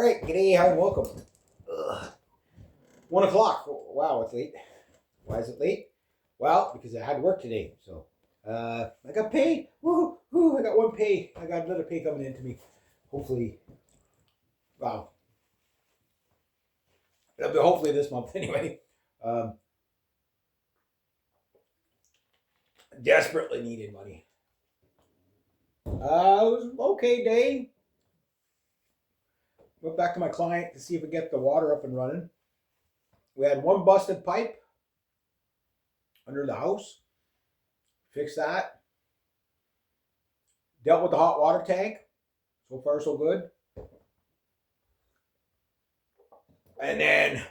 All right, g'day, hi, and welcome. Ugh. 1 o'clock. Wow, it's late. Why is it late? Well, because I had to work today. So I got paid. Woo, woo, I got one pay. I got another pay coming in to me. Hopefully, wow. Hopefully this month anyway. Um, Desperately needed money. It was an okay day. Went back to my client to see if we get the water up and running. We had one busted pipe under the house. Fixed that. Dealt with the hot water tank. So far, so good. And then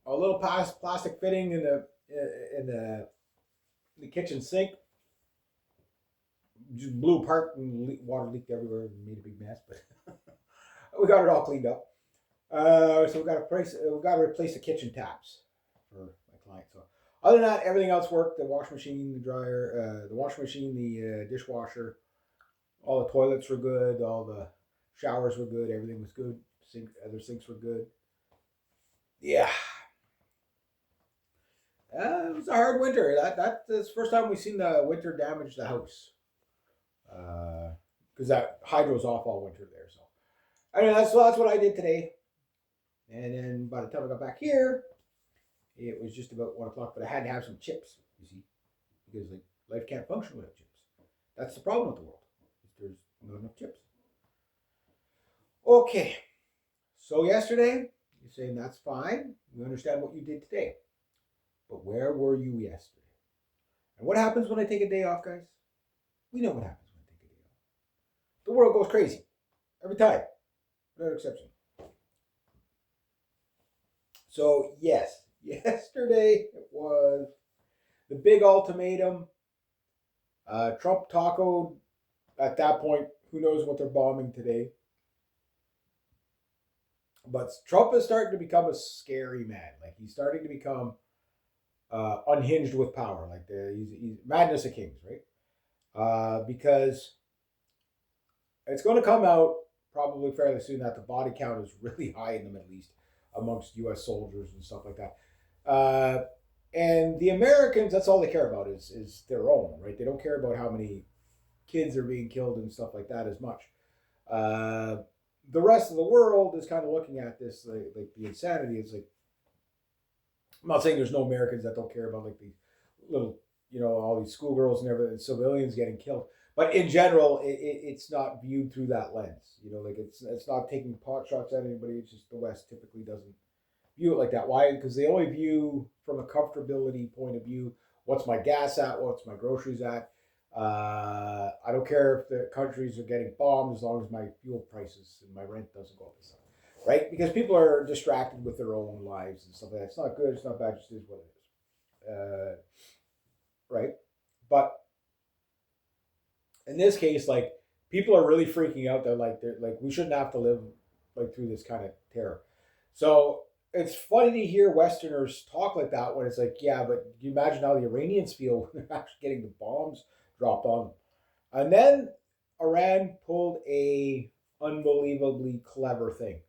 a little plastic fitting in the kitchen sink just blew apart and water leaked everywhere and made a big mess. But we got it all cleaned up. So we got to replace the kitchen taps for my client. So other than that, everything else worked. The washing machine, the dryer, the washing machine, the dishwasher. All the toilets were good. All the showers were good. Everything was good. Other sinks were good. Yeah. It was a hard winter. That's the first time we've seen the winter damage the house. Because that hydro's off all winter there. So anyway, that's what I did today. And then by the time I got back here, it was just about 1 o'clock. But I had to have some chips, you see, because like life can't function without chips. That's the problem with the world. There's not enough chips. Okay. So yesterday, you're saying that's fine. We understand what you did today. But where were you yesterday? And what happens when I take a day off, guys? We know what happens when I take a day off. The world goes crazy. Every time. Without exception. So, yes. Yesterday it was the big ultimatum. Trump tacoed. At that point, who knows what they're bombing today. But Trump is starting to become a scary man. Like, he's starting to become unhinged with power. Like, he's madness of kings, right? Because it's going to come out probably fairly soon that the body count is really high in the Middle East amongst U.S. soldiers and stuff like that. And the Americans, that's all they care about is their own, right? They don't care about how many kids are being killed and stuff like that as much. The rest of the world is kind of looking at this like the insanity. It's like, I'm not saying there's no Americans that don't care about like these little, all these schoolgirls and everything, civilians getting killed. But in general, it's not viewed through that lens. Like it's not taking pot shots at anybody. It's just the West typically doesn't view it like that. Why? Because they only view from a comfortability point of view. What's my gas at? What's my groceries at? I don't care if the countries are getting bombed as long as my fuel prices and my rent doesn't go up and stuff, right? Because people are distracted with their own lives and stuff like that. It's not good. It's not bad. It just is what it is, right? But in this case, like people are really freaking out. They're like we shouldn't have to live like through this kind of terror. So it's funny to hear Westerners talk like that when it's like, yeah, but can you imagine how the Iranians feel when they're actually getting the bombs dropped on them? And then Iran pulled a unbelievably clever thing.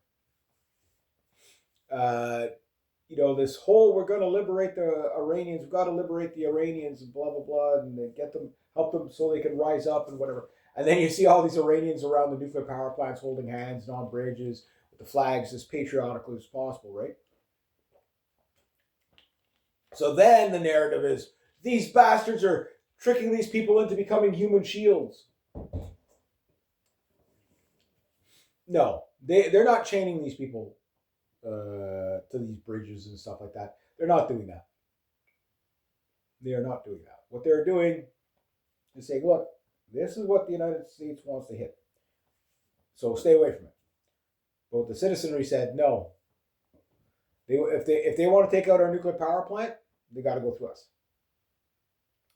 This whole we're going to liberate the Iranians, we've got to liberate the Iranians and blah, blah, blah, and get them, help them so they can rise up and whatever. And then you see all these Iranians around the nuclear power plants holding hands and on bridges with the flags as patriotically as possible, right? So then the narrative is these bastards are tricking these people into becoming human shields. No, they're not chaining these people to these bridges and stuff like that. They're not doing that. They are not doing that. What they're doing is saying, look, this is what the United States wants to hit. So stay away from it. But the citizenry said, no. If they want to take out our nuclear power plant, they got to go through us.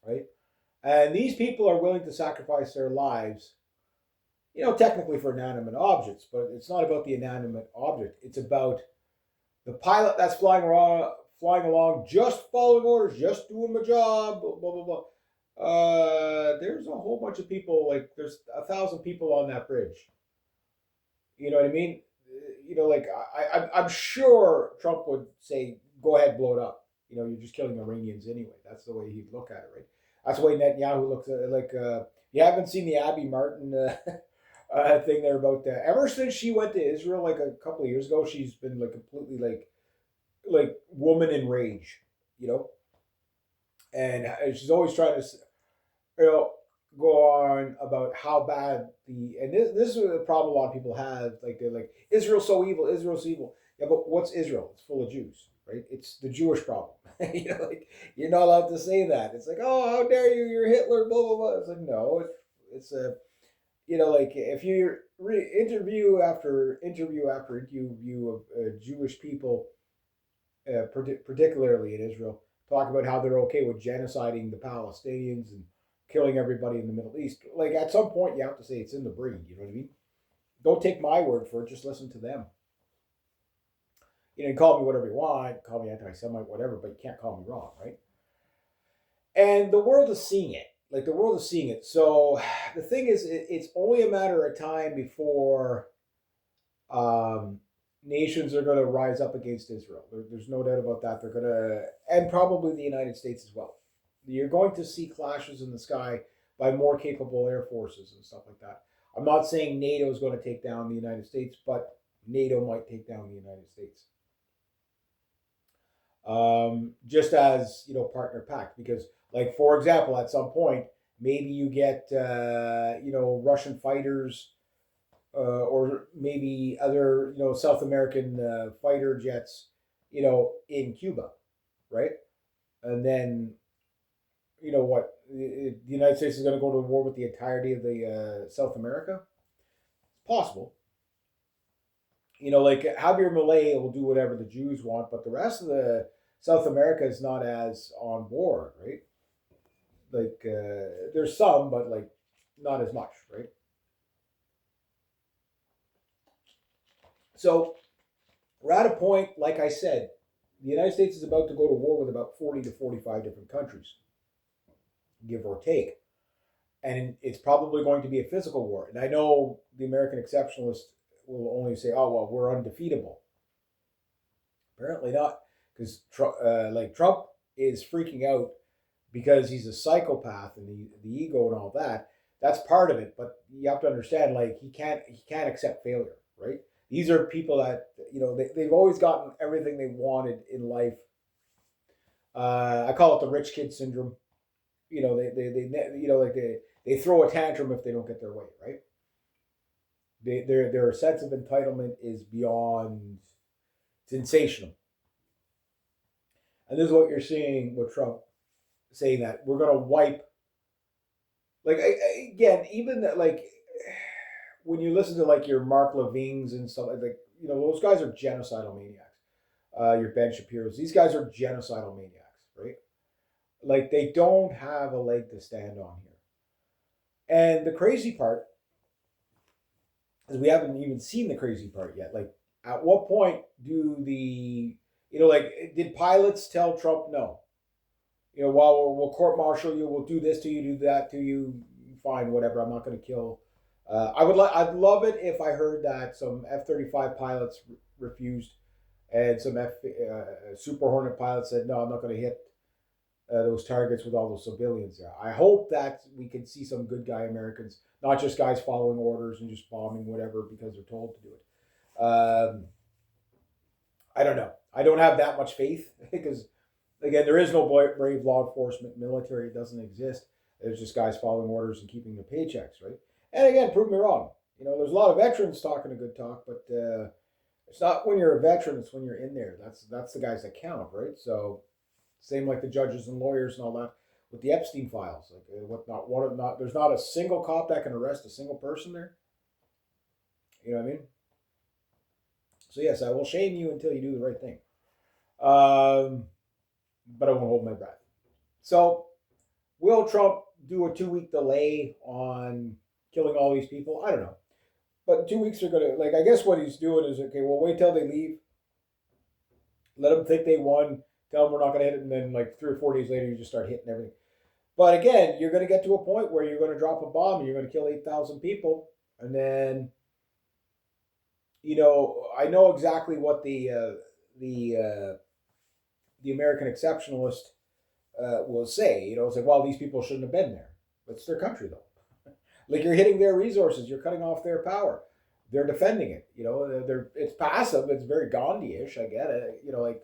Right? And these people are willing to sacrifice their lives, technically for inanimate objects, but it's not about the inanimate object. It's about the pilot that's flying along, just following orders, just doing my job, blah, blah, blah. There's a whole bunch of people, like there's 1,000 people on that bridge. You know what I mean? like I'm sure Trump would say, "Go ahead, blow it up." You're just killing Iranians anyway. That's the way he'd look at it, right? That's the way Netanyahu looks at it. Like, you haven't seen the Abby Martin thing there about that. Ever since she went to Israel like a couple of years ago, she's been like completely like woman in rage, you know, and she's always trying to you know, go on about how bad this is a problem a lot of people have. Like, they're like, Israel's so evil, Israel's so evil. Yeah, but what's Israel? It's full of Jews, right? It's the Jewish problem. Like, you're not allowed to say that. It's like, oh, how dare you? You're Hitler. Blah blah blah. It's like, no, it's a like, if you interview after interview after interview of Jewish people, particularly in Israel, talk about how they're okay with genociding the Palestinians and killing everybody in the Middle East. Like, at some point, you have to say it's in the breed. You know what I mean? Don't take my word for it. Just listen to them. You can call me whatever you want, call me anti-Semite, whatever, but you can't call me wrong, right? And the world is seeing it. Like, the world is seeing it. So the thing is, it's only a matter of time before nations are going to rise up against Israel. There's no doubt about that. They're going to, and probably the United States as well. You're going to see clashes in the sky by more capable air forces and stuff like that. I'm not saying NATO is going to take down the United States, but NATO might take down the United States. Just as, partner pact, because, like, for example, at some point, maybe you get, Russian fighters, or maybe other, South American fighter jets, in Cuba, right? And then, what? The United States is going to go to war with the entirety of the South America? It's possible. Like, Javier Milei will do whatever the Jews want, but the rest of the South America is not as on board, right? Like, there's some, but like not as much, right? So we're at a point, like I said, the United States is about to go to war with about 40 to 45 different countries, give or take. And it's probably going to be a physical war. And I know the American exceptionalist will only say, "Oh, well, we're undefeatable." Apparently not, because Trump is freaking out because he's a psychopath, and the ego and all that. That's part of it, but you have to understand, like, he can't accept failure, right? These are people that, they've always gotten everything they wanted in life. I call it the rich kid syndrome. They throw a tantrum if they don't get their way, right? Their sense of entitlement is beyond sensational. And this is what you're seeing with Trump saying that we're going to wipe. Like, again, even that, like, when you listen to like your Mark Levines and stuff, like, those guys are genocidal maniacs. Your Ben Shapiro's, these guys are genocidal maniacs, right? Like, they don't have a leg to stand on here. And the crazy part is we haven't even seen the crazy part yet. Like, at what point do did pilots tell Trump no? Well, we'll court martial you, we'll do this to you, do that to you, fine, whatever. I'm not going to kill. I'd love it if I heard that some F-35 pilots refused, and some Super Hornet pilots said, "No, I'm not going to hit those targets with all those civilians there." I hope that we can see some good guy Americans, not just guys following orders and just bombing whatever because they're told to do it. I don't know. I don't have that much faith because, again, there is no brave law enforcement military. It doesn't exist. There's just guys following orders and keeping their paychecks, right? And again, prove me wrong. There's a lot of veterans talking a good talk, but it's not when you're a veteran. It's when you're in there. That's the guys that count, right? So, same like the judges and lawyers and all that with the Epstein files. Like, what not? There's not a single cop that can arrest a single person there. You know what I mean? So yes, I will shame you until you do the right thing. But I won't hold my breath. So, will Trump do a 2-week delay on killing all these people? I don't know. But 2 weeks are going to, like, I guess what he's doing is, okay, well, wait till they leave. Let them think they won. Tell them we're not going to hit it. And then, like, 3 or 4 days later, you just start hitting everything. But again, you're going to get to a point where you're going to drop a bomb and you're going to kill 8,000 people. And then, I know exactly what the the American exceptionalist will say. It's like, well, these people shouldn't have been there. It's their country, though. Like, you're hitting their resources, you're cutting off their power. They're defending it. It's passive. It's very Gandhi-ish. I get it. Like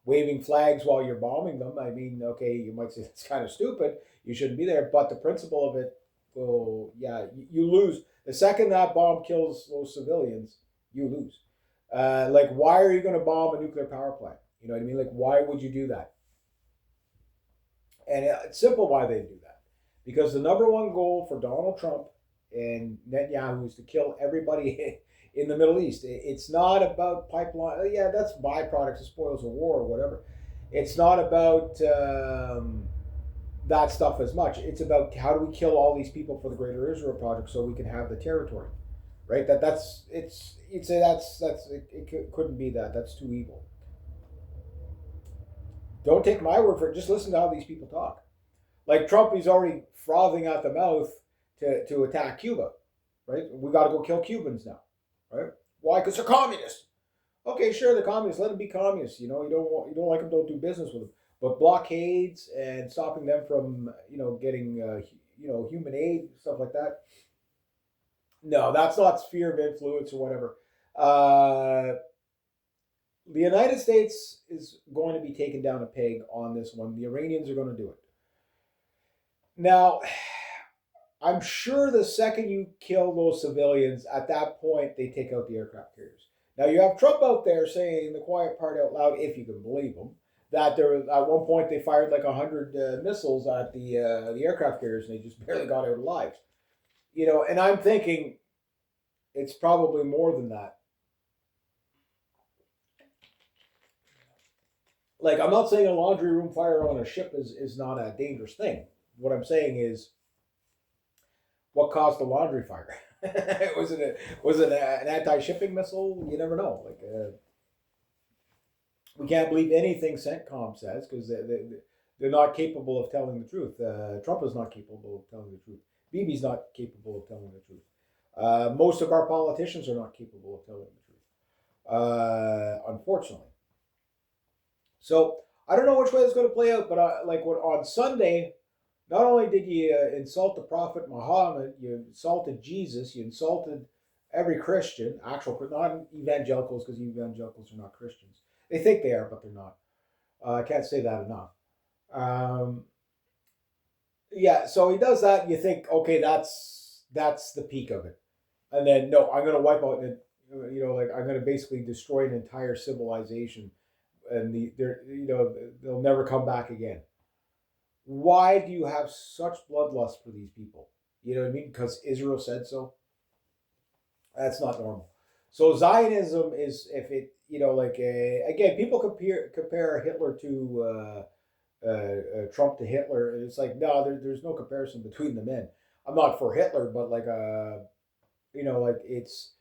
waving flags while you're bombing them. I mean, okay, you might say it's kind of stupid. You shouldn't be there, but the principle of it, well, yeah, you lose the second that bomb kills those civilians. You lose. Like, why are you going to bomb a nuclear power plant? You know what I mean? Like, why would you do that? And it's simple why they do that. Because the number one goal for Donald Trump and Netanyahu is to kill everybody in the Middle East. It's not about pipeline. Yeah, that's byproducts of spoils of war or whatever. It's not about that stuff as much. It's about how do we kill all these people for the Greater Israel Project so we can have the territory, right? That's it's you'd say it couldn't be that. That's too evil. Don't take my word for it. Just listen to how these people talk. Like Trump, he's already frothing at the mouth to attack Cuba, right? We got to go kill Cubans now, right? Why? Because they're communists. Okay, sure, they're communists. Let them be communists. You don't like them, don't do business with them. But blockades and stopping them from getting human aid, stuff like that. No, that's not sphere of influence or whatever. The United States is going to be taken down a peg on this one. The Iranians are going to do it. Now, I'm sure the second you kill those civilians, at that point, they take out the aircraft carriers. Now, you have Trump out there saying the quiet part out loud, if you can believe him, that there at one point they fired like 100 missiles at the aircraft carriers and they just barely got out alive. And I'm thinking it's probably more than that. Like, I'm not saying a laundry room fire on a ship is not a dangerous thing. What I'm saying is, what caused the laundry fire? Was it an anti-shipping missile? You never know. Like, we can't believe anything CENTCOM says because they're not capable of telling the truth. Trump is not capable of telling the truth. Bibi's not capable of telling the truth. Most of our politicians are not capable of telling the truth, unfortunately. So I don't know which way it's going to play out, but on Sunday, not only did you insult the Prophet Muhammad, you insulted Jesus, you insulted every Christian, not evangelicals, because evangelicals are not Christians. They think they are, but they're not. I can't say that enough. Yeah, so he does that, and you think, okay, that's the peak of it. And then, no, I'm going to wipe out, I'm going to basically destroy an entire civilization, and they'll never come back again. Why do you have such bloodlust for these people? You know what I mean? Because Israel said so. That's not normal. So Zionism is, if it, again, people compare Hitler to Trump to Hitler, and it's like, no, there's no comparison between the men. I'm not for Hitler, but it's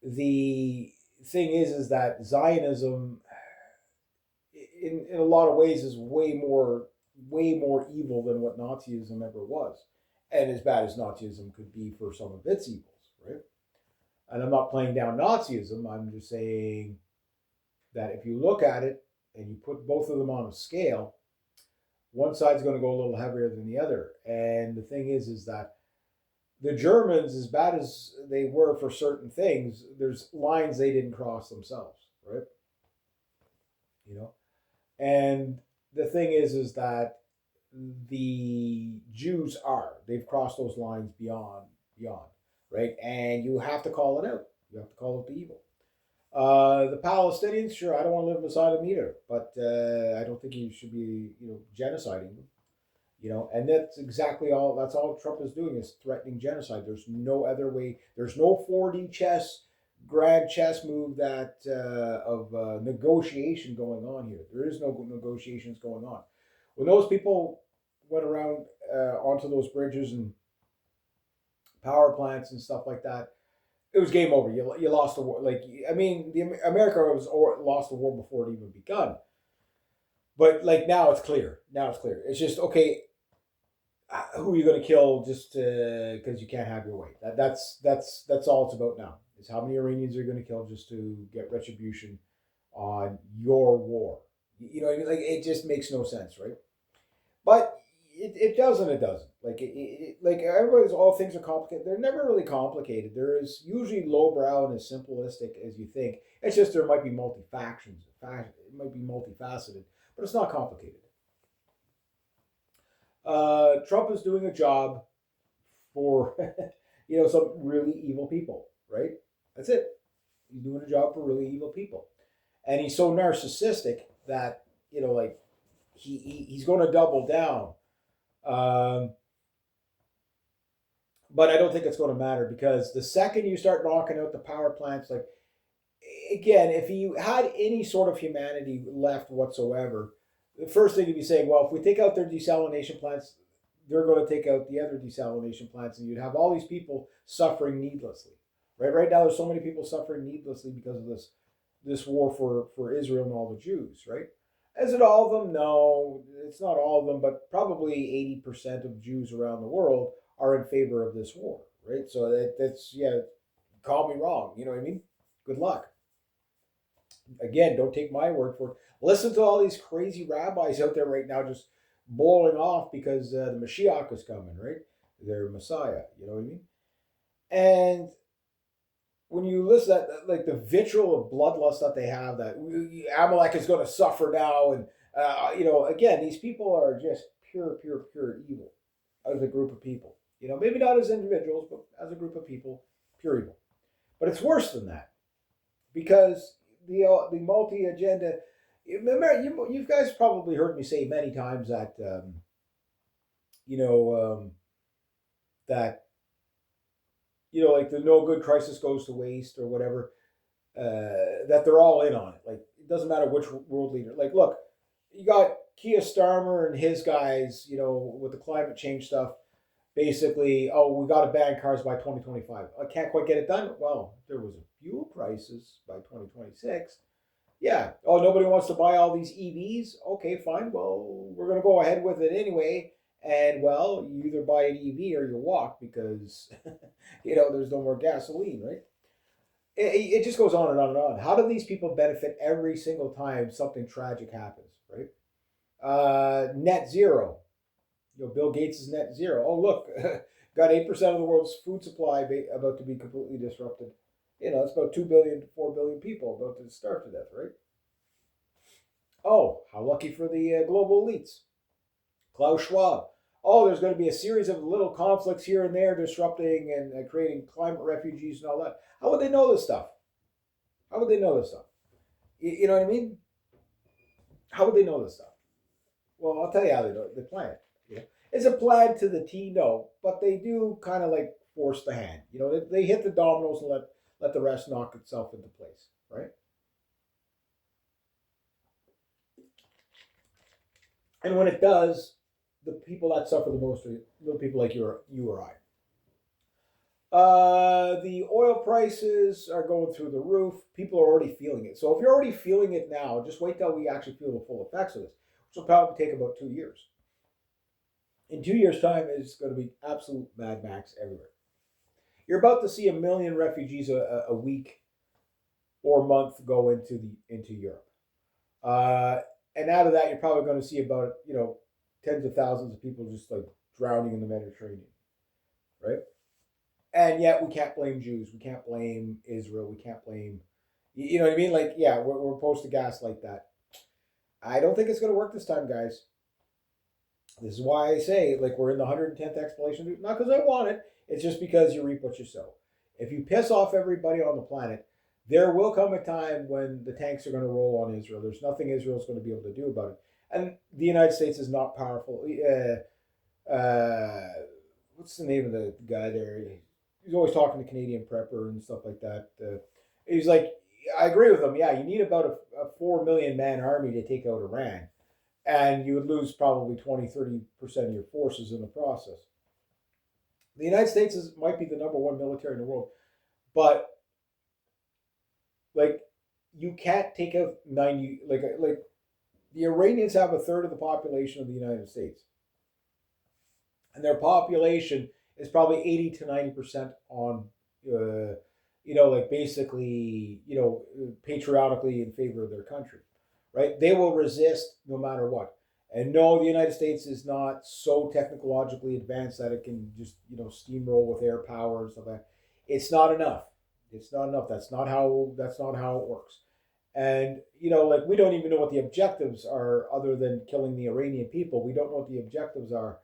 the thing is that Zionism, in a lot of ways, is way more evil than what Nazism ever was, and as bad as Nazism could be for some of its evils, right? And I'm not playing down Nazism. I'm just saying that if you look at it and you put both of them on a scale, one side's going to go a little heavier than the other. And the thing is that the Germans, as bad as they were for certain things, there's lines they didn't cross themselves, right? And the thing is that the Jews they've crossed those lines beyond, right? And you have to call it out. You have to call it the evil. The Palestinians, sure, I don't want to live beside them either, but I don't think you should be, genociding them. And that's exactly all. That's all Trump is doing is threatening genocide. There's no other way. There's no 4D grand chess move of negotiation going on here. There is no negotiations going on. When those people went around onto those bridges and power plants and stuff like that, it was game over. You lost the war. America lost the war before it even begun. But now it's clear. It's just, okay, who are you going to kill just because you can't have your way? That's all it's about now. is how many Iranians are you going to kill just to get retribution on your war? You know what I mean? Like, it just makes no sense, right? But it does and it doesn't. Like like everybody's all things are complicated. They're never really complicated. They're as usually lowbrow and as simplistic as you think. It's just there might be multi factions. It might be multifaceted, but it's not complicated. Trump is doing a job for some really evil people, right? That's it. He's doing a job for really evil people, and he's so narcissistic that like he's going to double down. Um, but I don't think it's going to matter because the second you start knocking out the power plants, like again, if you had any sort of humanity left whatsoever, the first thing you'd be saying, well, if we take out their desalination plants, they're going to take out the other desalination plants, and you'd have all these people suffering needlessly. Right now, there's so many people suffering needlessly because of this war for Israel and all the Jews. Right? Is it all of them? No, it's not all of them, but probably 80% of Jews around the world are in favor of this war. Right? So that's call me wrong. You know what I mean? Good luck. Again, don't take my word for it. Listen to all these crazy rabbis out there right now just bowling off because the Mashiach is coming, right? Their Messiah, you know what I mean? And when you listen to that, like the vitriol of bloodlust that they have, that Amalek is going to suffer now, and again, these people are just pure evil as a group of people. Maybe not as individuals, but as a group of people, pure evil. But it's worse than that because the multi agenda. Remember, you guys probably heard me say many times that that like the no good crisis goes to waste or whatever. That they're all in on it. Like it doesn't matter which world leader. Like, look, you got Keir Starmer and his guys. With the climate change stuff. Basically, we got to ban cars by 2025. I can't quite get it done. Well, there was a fuel crisis by 2026. Yeah. Oh, nobody wants to buy all these EVs? Okay, fine. Well, we're going to go ahead with it anyway. And, well, you either buy an EV or you walk because, there's no more gasoline, right? It just goes on and on and on. How do these people benefit every single time something tragic happens, right? Net zero. Bill Gates is net zero. Oh, look, got 8% of the world's food supply about to be completely disrupted. It's about 2 billion to 4 billion people about to starve to death, right? Oh, how lucky for the global elites. Klaus Schwab. Oh, there's going to be a series of little conflicts here and there disrupting and creating climate refugees and all that. How would they know this stuff? How would they know this stuff? You know what I mean? How would they know this stuff? Well, I'll tell you how they know it. They plan it. Is it planned to the T? No, but they do kind of like force the hand. They hit the dominoes and let the rest knock itself into place, right? And when it does, the people that suffer the most are the people like you or I. The oil prices are going through the roof. People are already feeling it. So if you're already feeling it now, just wait till we actually feel the full effects of this, which will probably take about 2 years. In 2 years' time, it's going to be absolute Mad Max everywhere. You're about to see 1 million refugees a week or month go into Europe, and out of that, you're probably going to see about tens of thousands of people just like drowning in the Mediterranean, right? And yet we can't blame Jews, we can't blame Israel, we can't blame, you know what I mean? Like, yeah, we're supposed to gaslight that. I don't think it's going to work this time, guys. This is why I say, like, we're in the 110th explanation. Not because I want it. It's just because you reap what you sow. If you piss off everybody on the planet, there will come a time when the tanks are going to roll on Israel. There's nothing Israel's going to be able to do about it. And the United States is not powerful. What's the name of the guy there? He's always talking to Canadian Prepper and stuff like that. He's like, I agree with him. Yeah, you need about a 4 million man army to take out Iran. And you would lose probably 20-30% of your forces in the process. The United States might be the number one military in the world, but like you can't take out 90. Like the Iranians have a third of the population of the United States, and their population is probably 80 to 90% on like basically, patriotically in favor of their country, right? They will resist no matter what. And no, the United States is not so technologically advanced that it can just, steamroll with air power and stuff like that. It's not enough. It's not enough. That's not how it works. And like we don't even know what the objectives are, other than killing the Iranian people. We don't know what the objectives are.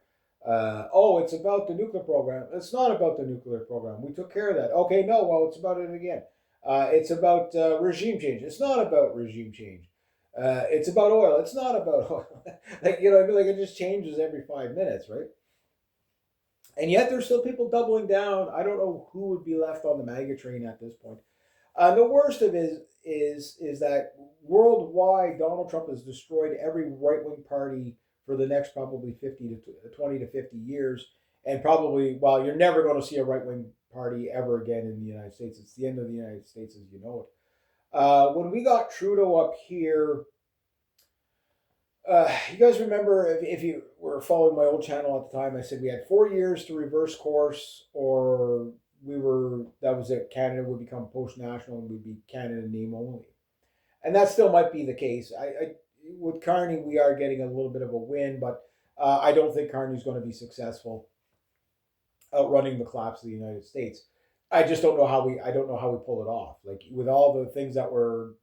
Oh, it's about the nuclear program. It's not about the nuclear program. We took care of that. Okay, no, well, it's about it again. It's about regime change. It's not about regime change. It's about oil. It's not about oil. Like, what I mean? Like, it just changes every 5 minutes, right? And yet there's still people doubling down. I don't know who would be left on the MAGA train at this point. The worst of it is that worldwide, Donald Trump has destroyed every right wing party for the next probably 20 to 50 years, and probably, well, you're never going to see a right wing party ever again in the United States. It's the end of the United States as you know it. When we got Trudeau up here, you guys remember, if you were following my old channel at the time, I said we had 4 years to reverse course, or that was it. Canada would become post national and would be Canada name only, and that still might be the case. With Carney, we are getting a little bit of a win, but I don't think Carney's going to be successful outrunning the collapse of the United States. I just don't know how we. I don't know how we pull it off. Like, with all the things that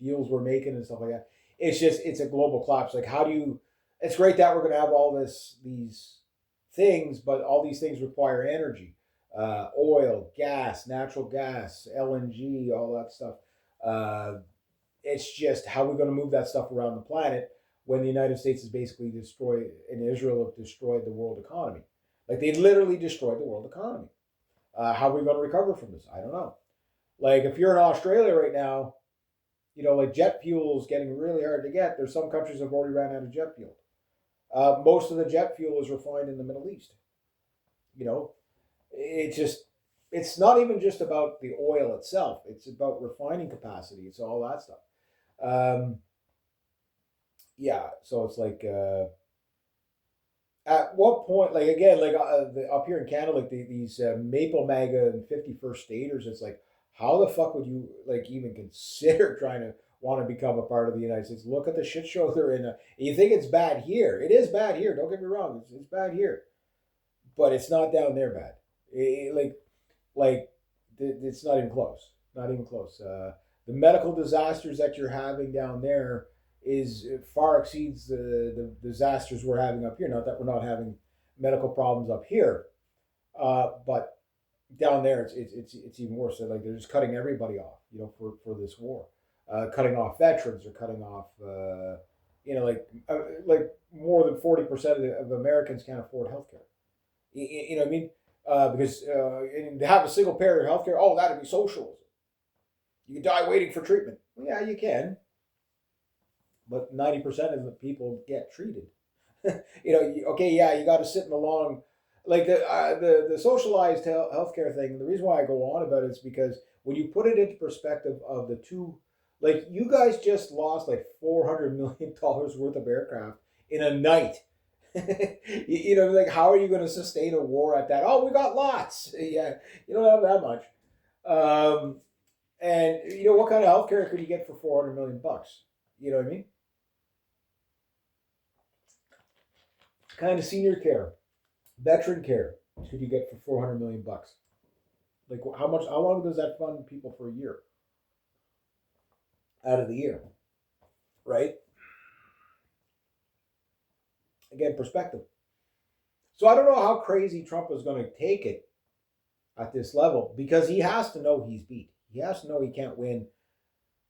deals we're making and stuff like that, it's a global collapse. Like, how do you? It's great that we're going to have all these things, but all these things require energy, oil, gas, natural gas, LNG, all that stuff. It's just how we're going to move that stuff around the planet when the United States is basically destroyed, and Israel have destroyed the world economy. Like, they literally destroyed the world economy. How are we going to recover from this? I don't know. Like, if you're in Australia right now, like, jet fuel is getting really hard to get. There's some countries that have already ran out of jet fuel. Most of the jet fuel is refined in the Middle East. It's not even just about the oil itself. It's about refining capacity. It's all that stuff. Um, yeah, so it's like, at what point, like, again, like, up here in Canada, like, these Maple MAGA and 51st Staters, it's like, how the fuck would you, like, even consider trying to want to become a part of the United States? Look at the shit show they're in. You think it's bad here? It is bad here. Don't get me wrong. It's bad here, but it's not down there bad. Like, it's not even close. Not even close. The medical disasters that you're having down there is far exceeds the disasters we're having up here. Not that we're not having medical problems up here, but down there it's even worse. So, like, they're just cutting everybody off, for this war, cutting off veterans, or cutting off, like more than 40% of Americans can't afford healthcare. You know what I mean? Because and to have a single payer healthcare, oh, that'd be socialism. You can die waiting for treatment. Well, yeah, you can, but 90% of the people get treated. Okay, yeah, you got to sit in the long, like, the socialized healthcare thing. The reason why I go on about it is because when you put it into perspective of the two, like, you guys just lost like $400 million worth of aircraft in a night. Like, how are you going to sustain a war at that? Oh, we got lots. Yeah, you don't have that much. And what kind of healthcare could you get for $400 million? You know what I mean? Kind of senior care, veteran care could you get for $400 million? Like, how much? How long does that fund people for a year? Out of the year, right? Again, perspective. So I don't know how crazy Trump is going to take it at this level, because he has to know he's beat. He has to know he can't win.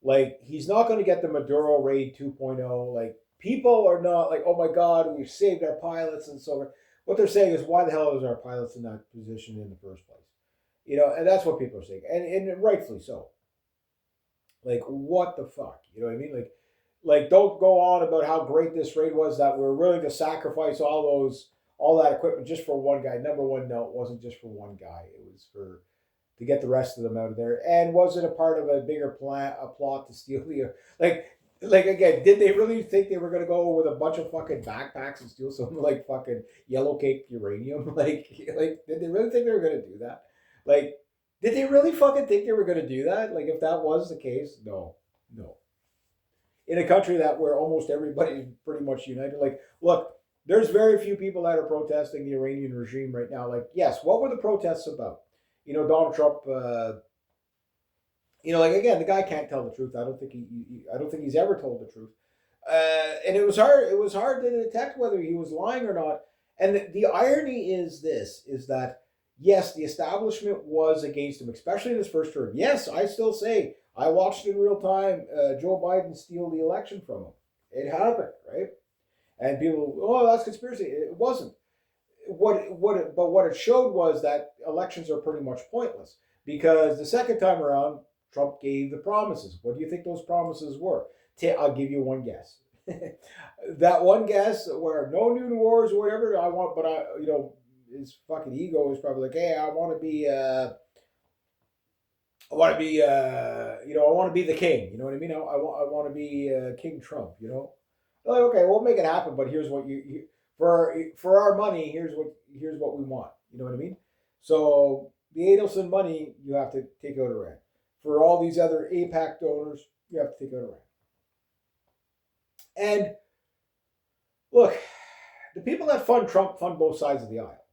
Like, he's not going to get the Maduro raid 2.0. Like, people are not like, oh my God, we've saved our pilots and so on. What they're saying is, why the hell is our pilots in that position in the first place? And that's what people are saying, and rightfully so. Like, what the fuck? You know what I mean? Like, don't go on about how great this raid was, that we're willing to sacrifice all that equipment just for one guy. Number one, no, it wasn't just for one guy. It was to get the rest of them out of there. And was it a part of a bigger plan, a plot to steal the, like, again, did they really think they were going to go with a bunch of fucking backpacks and steal something like fucking yellow cake uranium? Like, did they really think they were going to do that? Like, Did they really fucking think they were going to do that? Like, if that was the case, no, no. In a country that where almost everybody's pretty much united, like, look, there's very few people that are protesting the Iranian regime right now. Like, yes, what were the protests about? Donald Trump. Like again, the guy can't tell the truth. I don't think I don't think he's ever told the truth. And it was hard. It was hard to detect whether he was lying or not. And the irony is this: is that yes, the establishment was against him, especially in his first term. Yes, I still say I watched in real time Joe Biden steal the election from him. It happened, right? And people, oh, that's conspiracy. It wasn't. What it showed was that elections are pretty much pointless because the second time around, Trump gave the promises. What do you think those promises were? I'll give you one guess. That one guess where no new wars or whatever I want, but his fucking ego is probably like, hey, I want to be, I want to be the king. You know what I mean? I want to be King Trump. Like, okay, we'll make it happen, but here's what for our money. Here's what we want. You know what I mean? So the Adelson money, you have to take out Iran. For all these other APAC donors, you have to take out Iran. And look, the people that fund Trump fund both sides of the aisle.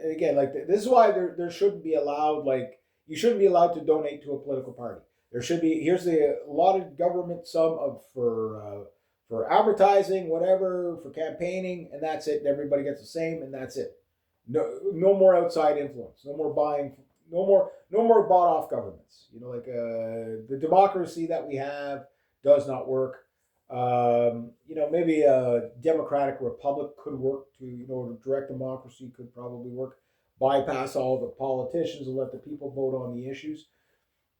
And again, like this is why there shouldn't be allowed, like you shouldn't be allowed to donate to a political party. There should be here's the allotted government sum of for advertising, whatever, for campaigning, and that's it. And everybody gets the same, and that's it. No more outside influence. No more buying. No more bought off governments. The democracy that we have does not work. Maybe a democratic republic could work to direct democracy could probably work. Bypass all the politicians and let the people vote on the issues.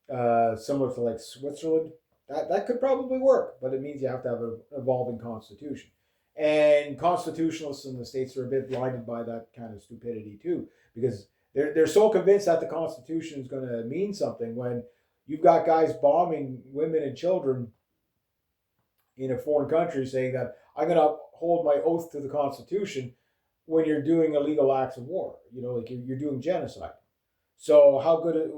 Similar to like Switzerland, that could probably work, but it means you have to have an evolving constitution. And constitutionalists in the States are a bit blinded by that kind of stupidity too, because they're so convinced that the Constitution is going to mean something when you've got guys bombing women and children in a foreign country saying that I'm going to hold my oath to the Constitution when you're doing illegal acts of war. Like you're doing genocide. So how good,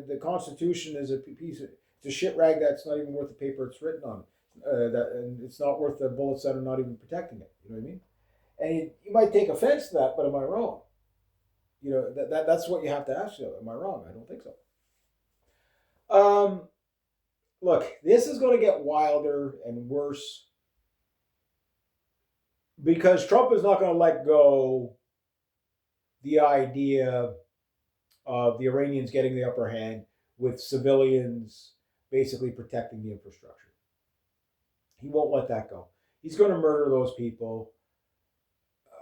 the Constitution is a piece of, it's a shit rag that's not even worth the paper it's written on. And it's not worth the bullets that are not even protecting it. You know what I mean? And you might take offense to that, but am I wrong? That's what you have to ask yourself. Am I wrong? I don't think so. Look, this is going to get wilder and worse because Trump is not going to let go the idea of the Iranians getting the upper hand with civilians basically protecting the infrastructure. He won't let that go. He's going to murder those people.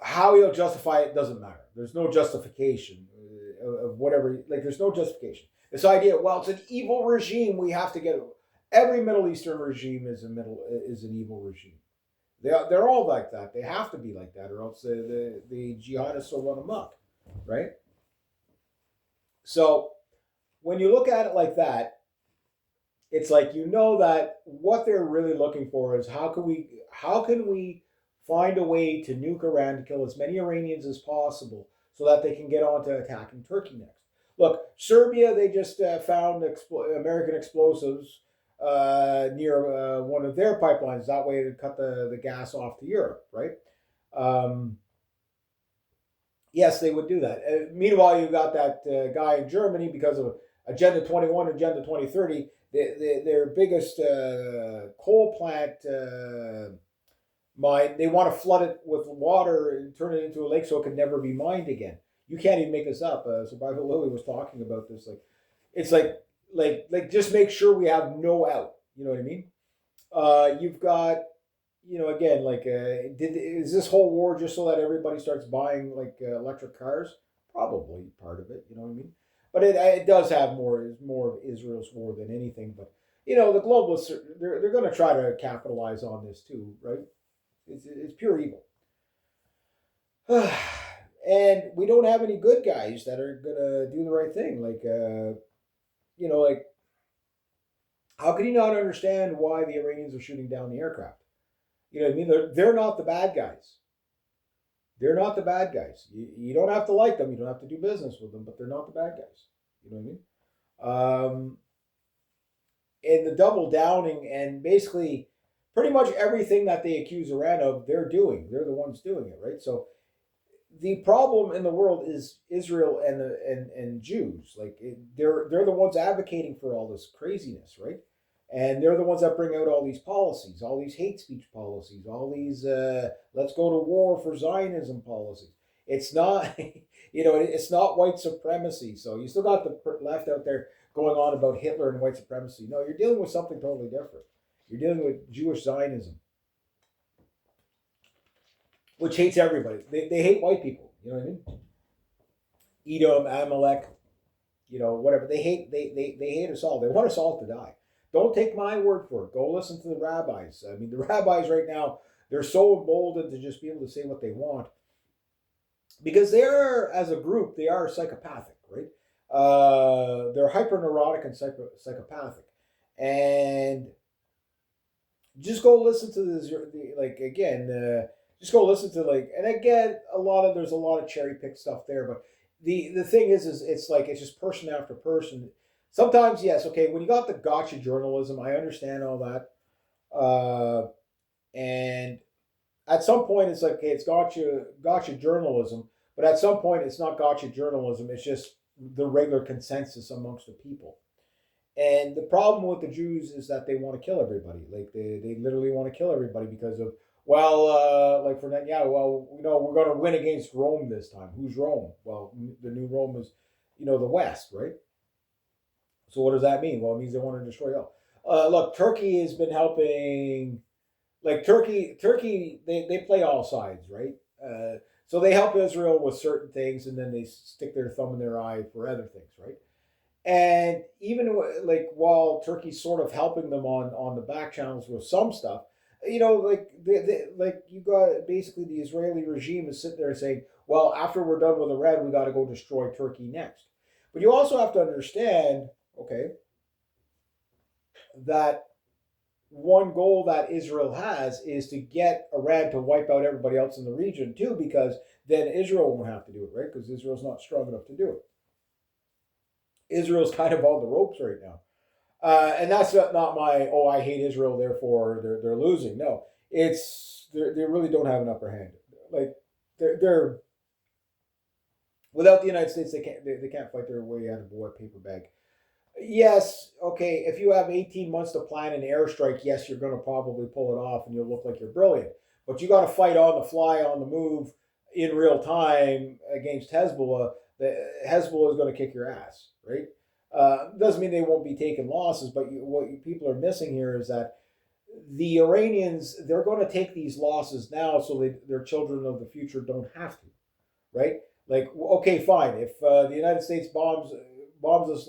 How he'll justify it doesn't matter. There's no justification of whatever. Like, there's no justification. This idea, well, it's an evil regime. We have to get it. Every Middle Eastern regime is an evil regime. They're all like that. They have to be like that, or else the jihadists will run amok, right? So when you look at it like that, it's like that what they're really looking for is how can we find a way to nuke Iran to kill as many Iranians as possible so that they can get on to attacking Turkey next. Look, Serbia, they just found American explosives near one of their pipelines. That way to cut the gas off to Europe, right? Yes, they would do that. Meanwhile, you got that guy in Germany because of Agenda 21, Agenda 2030. Their biggest coal plant mine, they want to flood it with water and turn it into a lake so it can never be mined again. You can't even make this up. Survival Lily was talking about this. It's like just make sure we have no out. You know what I mean? You've got, again, is this whole war just so that everybody starts buying electric cars? Probably part of it. You know what I mean? But it does have more of Israel's war than anything. But the globalists they're going to try to capitalize on this too, right? It's pure evil. And we don't have any good guys that are going to do the right thing. How can you not understand why the Iranians are shooting down the aircraft? You know what I mean? They're not the bad guys. They're not the bad guys. You don't have to like them. You don't have to do business with them, but they're not the bad guys. You know what I mean? And the double downing and basically pretty much everything that they accuse Iran of, they're doing. They're the ones doing it, right? So the problem in the world is Israel and Jews. Like they're the ones advocating for all this craziness, right? And they're the ones that bring out all these policies, all these hate speech policies, all these let's go to war for Zionism policies. It's not, it's not white supremacy. So you still got the left out there going on about Hitler and white supremacy. No, you're dealing with something totally different. You're dealing with Jewish Zionism, which hates everybody. They hate white people. You know what I mean? Edom, Amalek, whatever. They hate us all. They want us all to die. Don't take my word for it. Go listen to the rabbis. I mean, the rabbis right now, they're so emboldened to just be able to say what they want because they're, as a group, they are psychopathic, right? They're hyper neurotic and psychopathic, and just go listen to this. Like again, just go listen to and again, there's a lot of cherry pick stuff there, but the thing is it's like it's just person after person. Sometimes yes, okay, when you got the gotcha journalism, I understand all that, and at some point it's like okay, it's gotcha journalism, but at some point it's not gotcha journalism. It's just the regular consensus amongst the people. And the problem with the Jews is that they want to kill everybody. Like they literally want to kill everybody because of like for Netanyahu, we're going to win against Rome this time. Who's Rome? Well, the new Rome is, the West, right? So what does that mean? Well, it means they want to destroy all. Look, Turkey has been helping. Like Turkey, they play all sides, right? So they help Israel with certain things, and then they stick their thumb in their eye for other things, right? And even like while Turkey's sort of helping them on the back channels with some stuff, like you got basically the Israeli regime is sitting there saying, well, after we're done with Iran, we got to go destroy Turkey next. But you also have to understand, okay, that one goal that Israel has is to get Iran to wipe out everybody else in the region too, because then Israel won't have to do it, right? Because Israel's not strong enough to do it. Israel's kind of on the ropes right now. And that's not my, I hate Israel, therefore they're losing. No, it's they really don't have an upper hand. Like they're without the United States, they can't fight their way out of a wet paper bag. Yes, okay, if you have 18 months to plan an airstrike, yes, you're going to probably pull it off and you'll look like you're brilliant. But you got to fight on the fly, on the move, in real time against Hezbollah. The Hezbollah is going to kick your ass, right? Doesn't mean they won't be taking losses, but people are missing here is that the Iranians, they're going to take these losses now so their children of the future don't have to, right? Like, okay, fine. If the United States bombs us,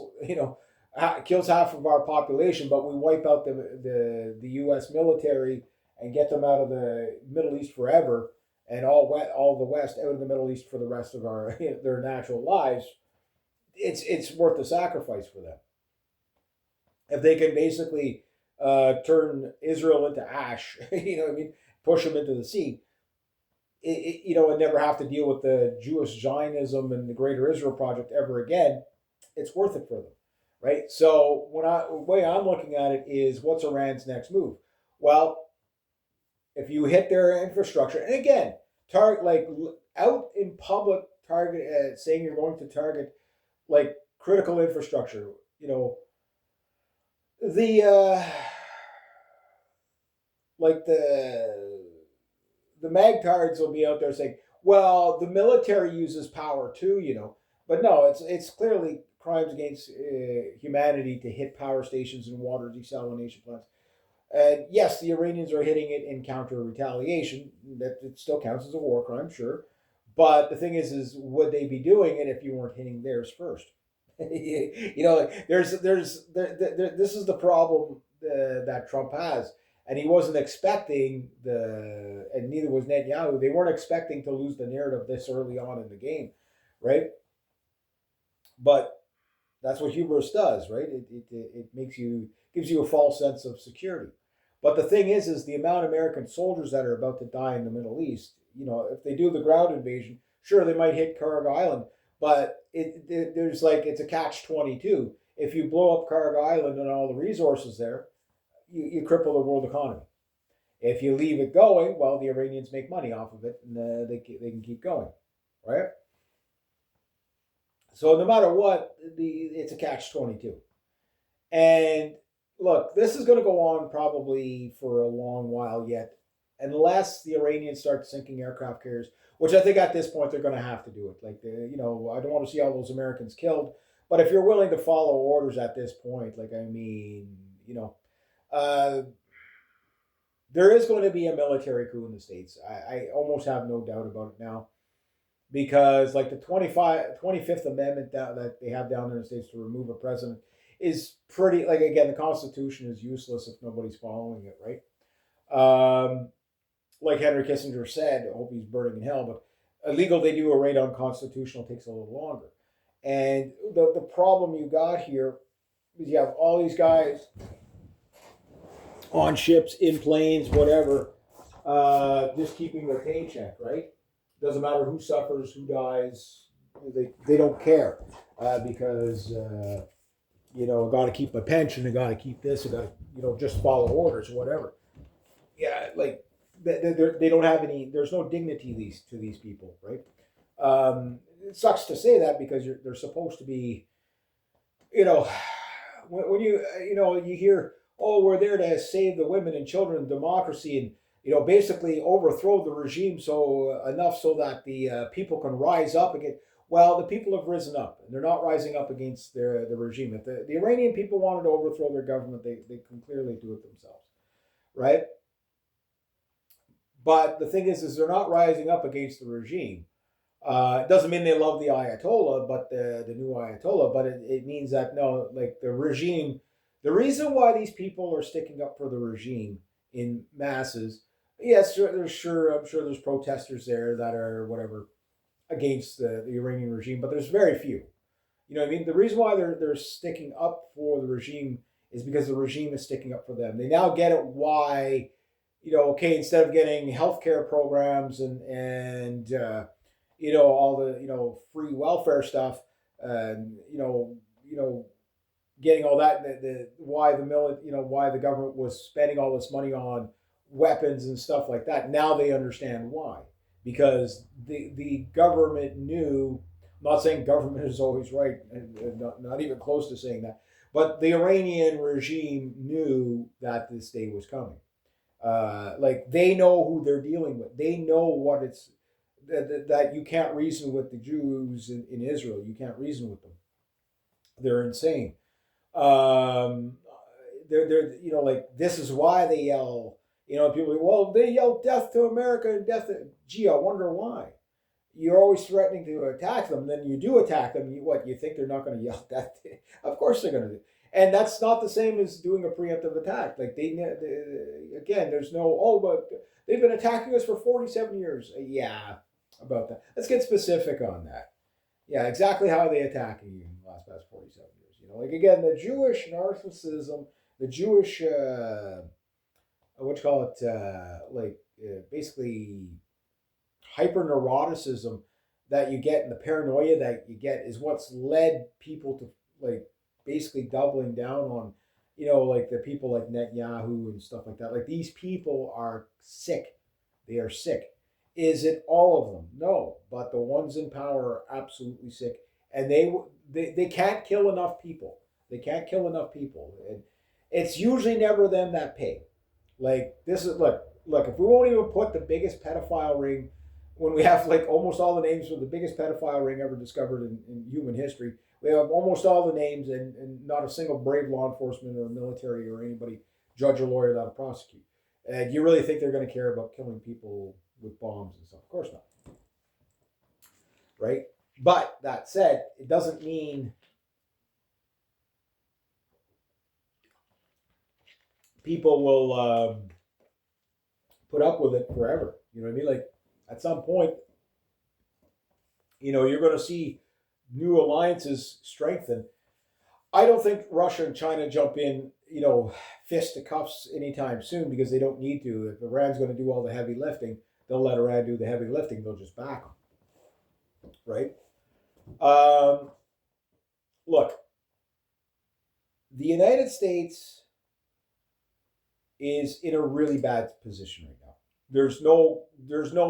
kills half of our population, but we wipe out the U.S. military and get them out of the Middle East forever, and all the West out of the Middle East for the rest of their natural lives. It's worth the sacrifice for them if they can basically turn Israel into ash. You know what I mean? Push them into the sea. And never have to deal with the Jewish Zionism and the Greater Israel Project ever again. It's worth it for them, right? So the way I'm looking at it is, what's Iran's next move? Well, if you hit their infrastructure, and again, out in public, saying you're going to target like critical infrastructure, the like the magtards will be out there saying, well, the military uses power too, but no, it's clearly crimes against humanity to hit power stations and water desalination plants. And yes, the Iranians are hitting it in counter retaliation. That it still counts as a war crime, sure. But the thing is would they be doing it if you weren't hitting theirs first? This is the problem that Trump has, and he wasn't expecting and neither was Netanyahu. They weren't expecting to lose the narrative this early on in the game, right? But that's what hubris does, right? It gives you a false sense of security. But the thing is the amount of American soldiers that are about to die in the Middle East. If they do the ground invasion, sure, they might hit Carg Island, But there's like it's a catch-22. If you blow up Karg Island and all the resources there, you cripple the world economy. If you leave it going, well, the Iranians make money off of it, and they can keep going, right? So no matter what, it's a catch-22. And look, this is going to go on probably for a long while yet, unless the Iranians start sinking aircraft carriers, which I think at this point they're going to have to do it. Like, I don't want to see all those Americans killed, but if you're willing to follow orders at this point, like, I mean, uh, there is going to be a military coup in the States. I almost have no doubt about it now because like the 25th Amendment that they have down in the States to remove a president is pretty, like, again, the Constitution is useless if nobody's following it, right? Like Henry Kissinger said, I hope he's burning in hell, but illegal they do, a right unconstitutional takes a little longer. And the problem you got here is you have all these guys on ships, in planes, whatever, just keeping their paycheck, right? Doesn't matter who suffers, who dies, they don't care because I got to keep my pension, I got to keep this, I got to just follow orders, whatever. Yeah, like they don't have any. There's no dignity to these people, right? It sucks to say that because they're supposed to be, you know, when you hear, oh, we're there to save the women and children and democracy and basically overthrow the regime enough so that the people can rise up again. Well, the people have risen up, and they're not rising up against the regime. If the Iranian people wanted to overthrow their government, they can clearly do it themselves, right? But the thing is they're not rising up against the regime. It doesn't mean they love the Ayatollah, but the new Ayatollah, but it means that no, like the regime, the reason why these people are sticking up for the regime in masses, yes, I'm sure there's protesters there that are whatever against the Iranian regime, but there's very few. You know what I mean? The reason why they're sticking up for the regime is because the regime is sticking up for them. They now get it why, okay, instead of getting healthcare programs and all the free welfare stuff, and getting all that, why why the government was spending all this money on weapons and stuff like that. Now they understand why, because the government knew. I'm not saying government is always right, and not even close to saying that, but the Iranian regime knew that this day was coming. Like they know who they're dealing with. They know what it's that you can't reason with the Jews in Israel. You can't reason with them. They're insane. Um, they're like this is why they yell. People well they yell death to America and death. Gee, I wonder why. You're always threatening to attack them. Then you do attack them. You think they're not going to yell death? Of course they're going to do. And that's not the same as doing a preemptive attack. Like they again, there's no but they've been attacking us for 47 years. Yeah, about that. Let's get specific on that. Yeah, exactly how are they attacking you in the past 47 years? Like again, the Jewish narcissism, the Jewish what you call it, basically hyper neuroticism that you get and the paranoia that you get is what's led people to like basically doubling down on, like the people like Netanyahu and stuff like that. Like these people are sick. They are sick. Is it all of them? No, but the ones in power are absolutely sick, and they can't kill enough people. They can't kill enough people, and it's usually never them that pay. Like this is look. If we won't even put the biggest pedophile ring, when we have like almost all the names for the biggest pedophile ring ever discovered in human history, we have almost all the names and not a single brave law enforcement or military or anybody, judge or lawyer that'll prosecute. And you really think they're going to care about killing people with bombs and stuff? Of course not. Right? But that said, it doesn't mean people will put up with it forever. You know what I mean? Like at some point, you're going to see new alliances strengthen. I don't think Russia and China jump in, fist to cuffs anytime soon because they don't need to. If Iran's going to do all the heavy lifting, they'll let Iran do the heavy lifting. They'll just back them, right? Um, Look, the United States is in a really bad position right now. There's no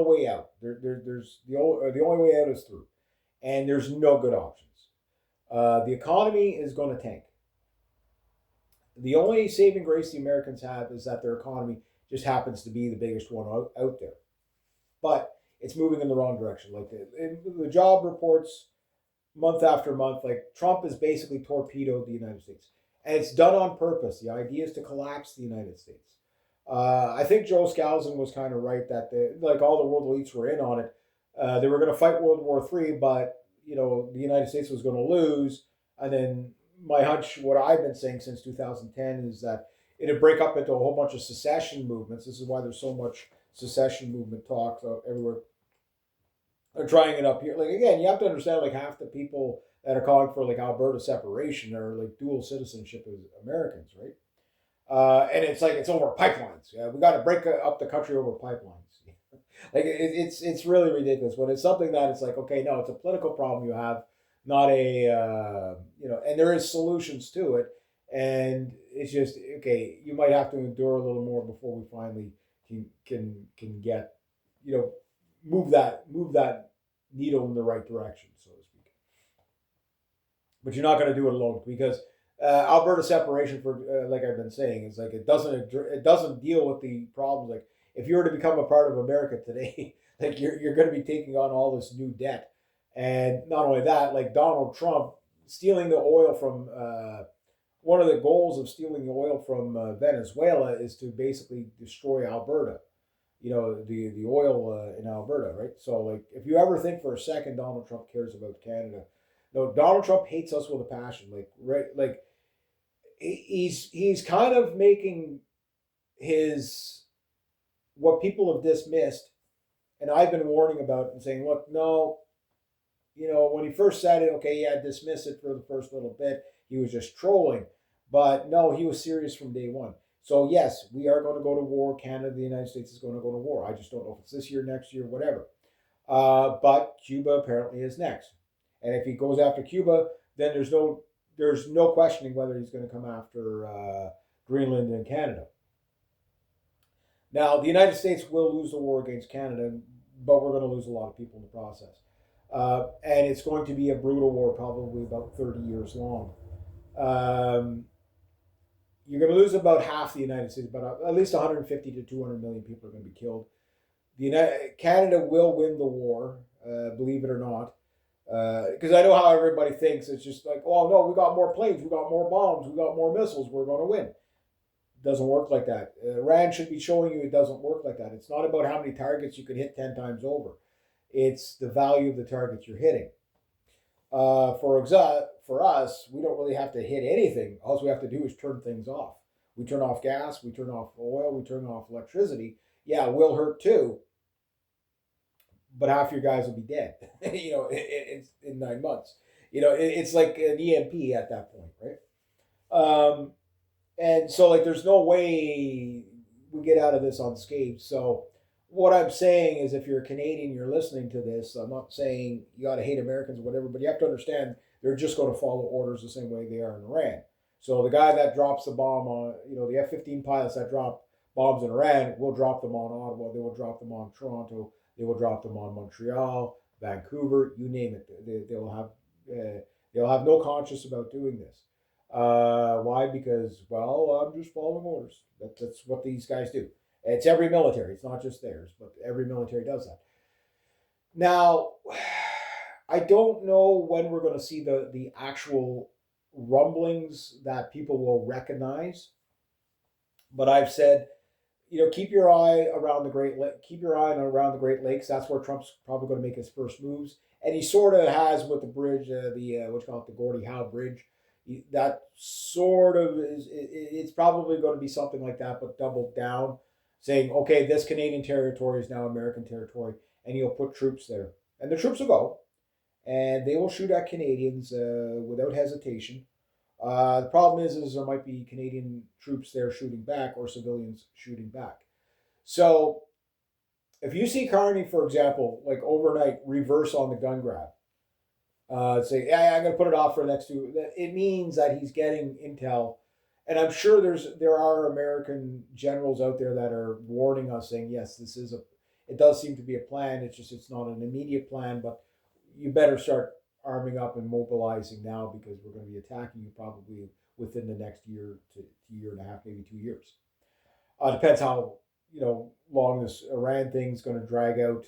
way out. There's the only way out is through, and there's no good options. The economy is going to tank. The only saving grace the Americans have is that their economy just happens to be the biggest one out there, but it's moving in the wrong direction. Like the job reports month after month, like Trump has basically torpedoed the United States, and it's done on purpose. The idea is to collapse the United States. I think Joe Scalzo was kind of right that like all the world elites were in on it. They were going to fight World War III, but the United States was going to lose. And then my hunch, what I've been saying since 2010, is that it'd break up into a whole bunch of secession movements. This is why there's so much secession movement talk everywhere. They're trying it up here. Like again, you have to understand, like half the people that are calling for like Alberta separation are like dual citizenship as Americans, right? And it's like it's over pipelines. Yeah, we got to break up the country over pipelines. Like it's really ridiculous. But it's something that it's like, okay, no, it's a political problem you have, not a and there is solutions to it, and it's just okay. You might have to endure a little more before we finally can get you know move that needle in the right direction, so to speak. But you're not going to do it alone because Alberta separation, for like I've been saying, is like it doesn't deal with the problems. Like if you were to become a part of America today, like you're going to be taking on all this new debt, and not only that, like Donald Trump stealing the oil from one of the goals of stealing the oil from Venezuela is to basically destroy Alberta. The oil in Alberta, right? So like if you ever think for a second Donald Trump cares about Canada, no, Donald Trump hates us with a passion. Like right, like he's kind of making his what people have dismissed, and I've been warning about it and saying, look, no, when he first said it, okay, yeah, dismiss it for the first little bit. He was just trolling, but no, he was serious from day one. So yes, we are going to go to war. Canada, the United States is going to go to war. I just don't know if it's this year, next year, whatever. But Cuba apparently is next, and if he goes after Cuba, then there's no questioning whether he's going to come after Greenland and Canada. Now, the United States will lose the war against Canada, but we're going to lose a lot of people in the process. And it's going to be a brutal war, probably about 30 years long. Um, you're going to lose about half the United States, but at least 150 to 200 million people are going to be killed. Canada will win the war, believe it or not, because I know how everybody thinks. It's just like, oh no, we got more planes, we got more bombs, we got more missiles, we're going to win. It doesn't work like that. Iran should be showing you it doesn't work like that. It's not about how many targets you can hit 10 times over. It's the value of the targets you're hitting. For us, we don't really have to hit anything. All we have to do is turn things off. We turn off gas, we turn off oil, we turn off electricity. Yeah, we'll hurt too, but half your guys will be dead. In 9 months. It's like an EMP at that point, right? Um, and so, like, there's no way we get out of this unscathed. So, what I'm saying is, if you're a Canadian, you're listening to this. I'm not saying you got to hate Americans or whatever, but you have to understand they're just going to follow orders the same way they are in Iran. So the guy that drops the bomb on, the F-15 pilots that drop bombs in Iran will drop them on Ottawa. They will drop them on Toronto. They will drop them on Montreal, Vancouver, you name it. They'll have no conscience about doing this. Why? Because, well, I'm just following orders. That's what these guys do. It's every military. It's not just theirs, but every military does that. Now, I don't know when we're going to see the actual rumblings that people will recognize, but I've said, keep your eye around the Great Lakes. That's where Trump's probably going to make his first moves, and he sort of has with the bridge, what you call it, the Gordie Howe Bridge. That sort of is. It's probably going to be something like that, but doubled down, saying, okay, this Canadian territory is now American territory, and he'll put troops there, and the troops will go, and they will shoot at Canadians without hesitation. The problem is there might be Canadian troops there shooting back or civilians shooting back. So if you see Carney, for example, like overnight reverse on the gun grab, Say, yeah, I'm going to put it off for the next two. It means that he's getting intel, and I'm sure there are American generals out there that are warning us, saying, yes, this is a. It does seem to be a plan. It's just it's not an immediate plan, but you better start arming up and mobilizing now because we're going to be attacking you probably within the next year to year and a half, maybe 2 years. Depends how long this Iran thing's going to drag out.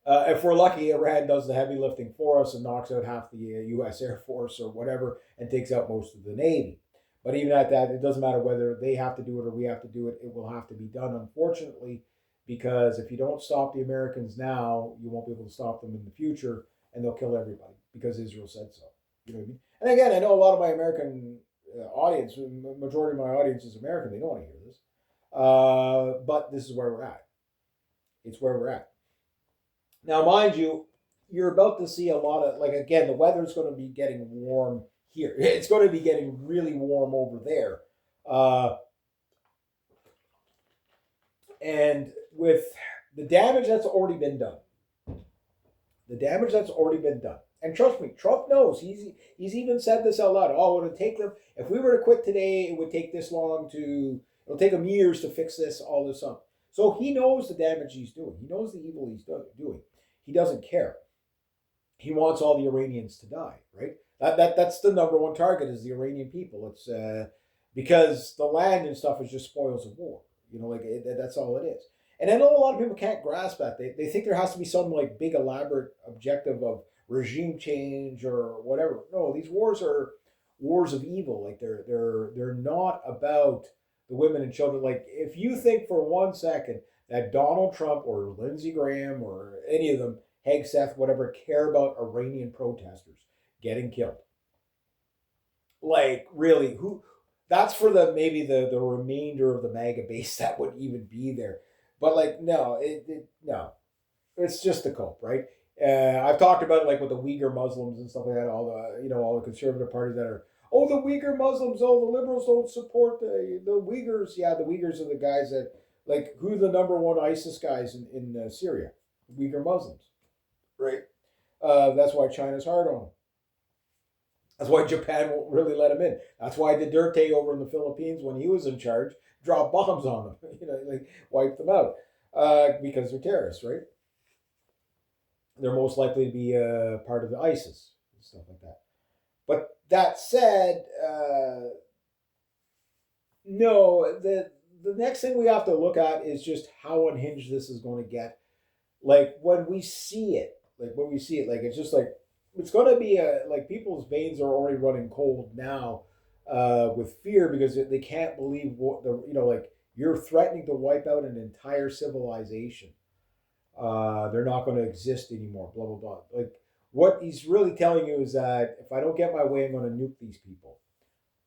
If we're lucky, Iran does the heavy lifting for us and knocks out half the U.S. Air Force or whatever and takes out most of the Navy. But even at that, it doesn't matter whether they have to do it or we have to do it. It will have to be done, unfortunately, because if you don't stop the Americans now, you won't be able to stop them in the future, and they'll kill everybody because Israel said so. You know what I mean? And again, I know a lot of my American audience, majority of my audience is American. They don't want to hear this. But this is where we're at. It's where we're at. Now, mind you, you're about to see a lot of, like, again, the weather's going to be getting warm here. It's going to be getting really warm over there. And with the damage that's already been done, and trust me, Trump knows. He's even said this out loud. Oh, it would take them, if we were to quit today, it would take this long it'll take him years to fix this, all this up. So he knows the damage he's doing. He knows the evil he's doing. He doesn't care. He wants all the Iranians to die, right? That's the number one target is the Iranian people. It's because the land and stuff is just spoils of war. That's all it is. And I know a lot of people can't grasp that. They think there has to be some like big elaborate objective of regime change or whatever. No, these wars are wars of evil. Like they're not about the women and children. Like if you think for 1 second that Donald Trump or Lindsey Graham or any of them, Hegseth, whatever, care about Iranian protesters getting killed. Like really, who? That's for maybe the remainder of the MAGA base that would even be there. But like no, no, it's just the cope, right? I've talked about it like with the Uyghur Muslims and stuff like that. All the conservative parties that are the Uyghur Muslims. The liberals don't support the Uyghurs. Yeah, the Uyghurs are the guys that like who are the number one ISIS guys in Syria, Uyghur Muslims, right? That's why China's hard on them. That's why Japan won't really let him in. That's why Duterte over in the Philippines, when he was in charge, dropped bombs on them. Like wiped them out because they're terrorists, right? They're most likely to be part of the ISIS and stuff like that. But that said, no, the next thing we have to look at is just how unhinged this is going to get. Like when we see it, like it's just like it's going to be like people's veins are already running cold now with fear because they can't believe what like you're threatening to wipe out an entire civilization. They're not going to exist anymore. Blah blah blah. Like what he's really telling you is that if I don't get my way, I'm going to nuke these people.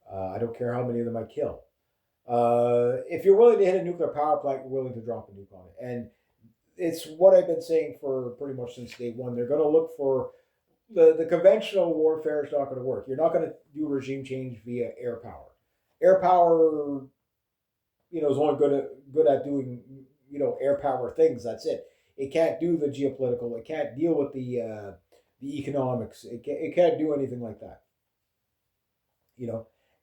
I don't care how many of them I kill. If you're willing to hit a nuclear power plant, you're willing to drop a nuke on it. And it's what I've been saying for pretty much since day one. They're going to look for the conventional warfare is not going to work. You're not going to do regime change via air power. Air power, is only good at doing, air power things. That's it. It can't do the geopolitical. It can't deal with the economics. It can't do anything like that.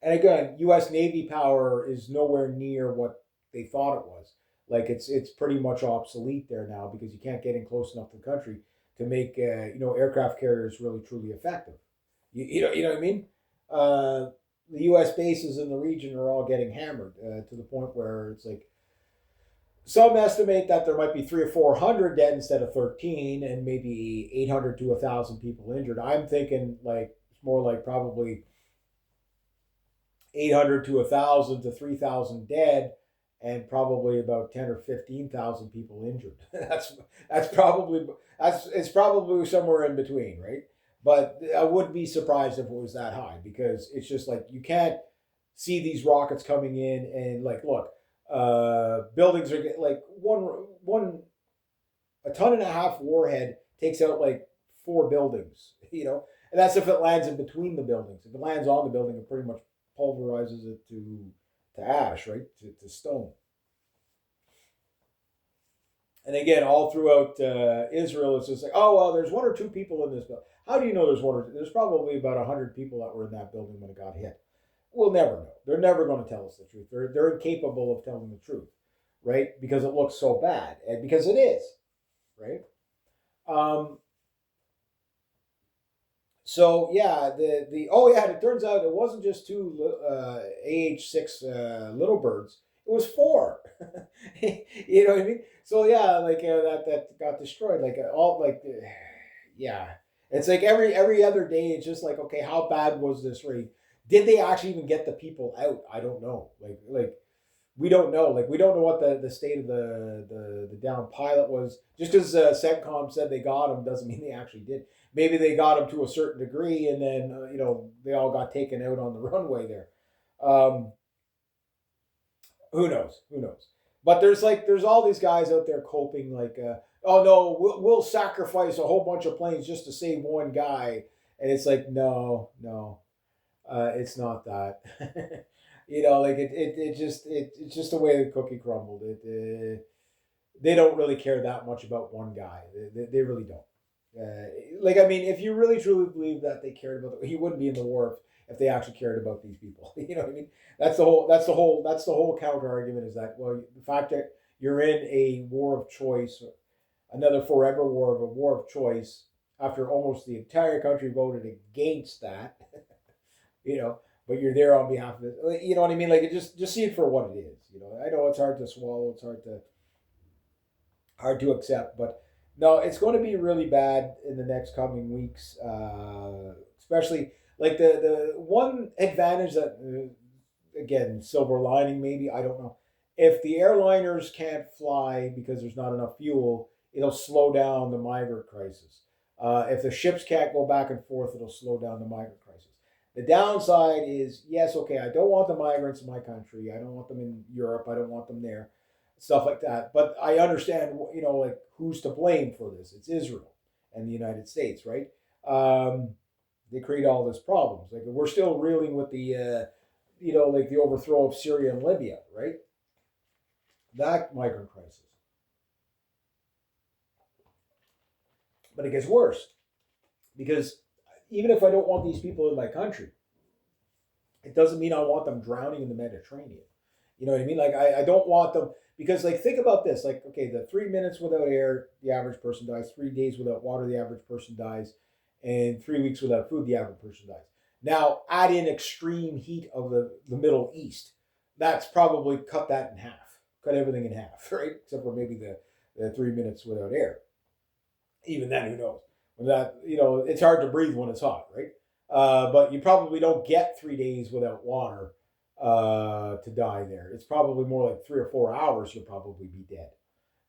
And again, U.S. Navy power is nowhere near what they thought it was. Like it's pretty much obsolete there now because you can't get in close enough to the country to make aircraft carriers really truly effective. You know what I mean? The U.S. bases in the region are all getting hammered to the point where it's like some estimate that there might be 300 or 400 dead instead of 13, and maybe 800 to 1,000 people injured. I'm thinking like it's more like probably 800 to 1,000 to 3,000 dead, and probably about 10 or 15,000 people injured. It's probably somewhere in between, right? But I wouldn't be surprised if it was that high because it's just like you can't see these rockets coming in and like look, buildings are like a ton and a half warhead takes out like 4 buildings, and that's if it lands in between the buildings. If it lands on the building, it pretty much pulverizes it to ash, right? To stone. And again, all throughout Israel, it's just like, oh well, there's one or two people in this building. How do you know there's one or two? There's probably about 100 people that were in that building when it got hit. We'll never know. They're never going to tell us the truth. They're incapable of telling the truth, right? Because it looks so bad, and because it is, right? Um, so yeah, the oh yeah, it turns out it wasn't just two AH6 little birds. It was four. You know what I mean? So yeah, like that got destroyed. Like all like yeah, it's like every other day. It's just like, okay, how bad was this raid? Did they actually even get the people out? I don't know. Like we don't know. Like we don't know what the state of the down pilot was. Just because CENTCOM said they got him doesn't mean they actually did. Maybe they got him to a certain degree, and then they all got taken out on the runway there. Um, who knows? Who knows? But there's all these guys out there coping like, oh no, we'll sacrifice a whole bunch of planes just to save one guy, and it's like no, no, it's not that. Like it's just the way the cookie crumbled. They don't really care that much about one guy. They really don't. Like I mean, if you really truly believe that they cared about, he wouldn't be in the war if they actually cared about these people. You know what I mean? That's the whole counter argument is that, well, the fact that you're in a war of choice, another forever war of a war of choice, after almost the entire country voted against that. you know, but you're there on behalf of it. You know what I mean? Like it just see it for what it is. I know it's hard to swallow. It's hard to accept, but no, it's going to be really bad in the next coming weeks, especially like the one advantage that again, silver lining maybe, I don't know, if the airliners can't fly because there's not enough fuel, it'll slow down the migrant crisis. If the ships can't go back and forth, it'll slow down the migrant crisis. The downside is, yes, okay, I don't want the migrants in my country. I don't want them in Europe. I don't want them there, stuff like that. But I understand, like who's to blame for this? It's Israel and the United States, right? Um, they create all this problems. Like we're still reeling with like the overthrow of Syria and Libya, right? That migrant crisis. But it gets worse because even if I don't want these people in my country, it doesn't mean I want them drowning in the Mediterranean. You know what I mean? Like I don't want them because like think about this. Like, okay, the 3 minutes without air, the average person dies. 3 days without water, the average person dies. And 3 weeks without food, the average person dies. Now add in extreme heat of the Middle East. That's probably cut that in half. Cut everything in half, right? Except for maybe the 3 minutes without air. Even then, who knows? When that it's hard to breathe when it's hot, right? But you probably don't get 3 days without water to die there. It's probably more like 3 or 4 hours. You'll probably be dead.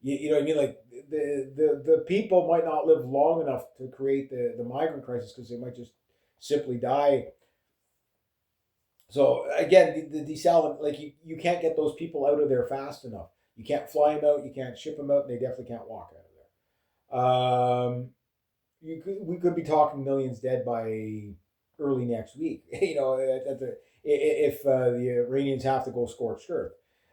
You know what I mean? Like the people might not live long enough to create the migrant crisis because they might just simply die. So again, the desalination, like you can't get those people out of there fast enough. You can't fly them out. You can't ship them out. And they definitely can't walk out of there. We could be talking millions dead by early next week. If the Iranians have to go scorched earth,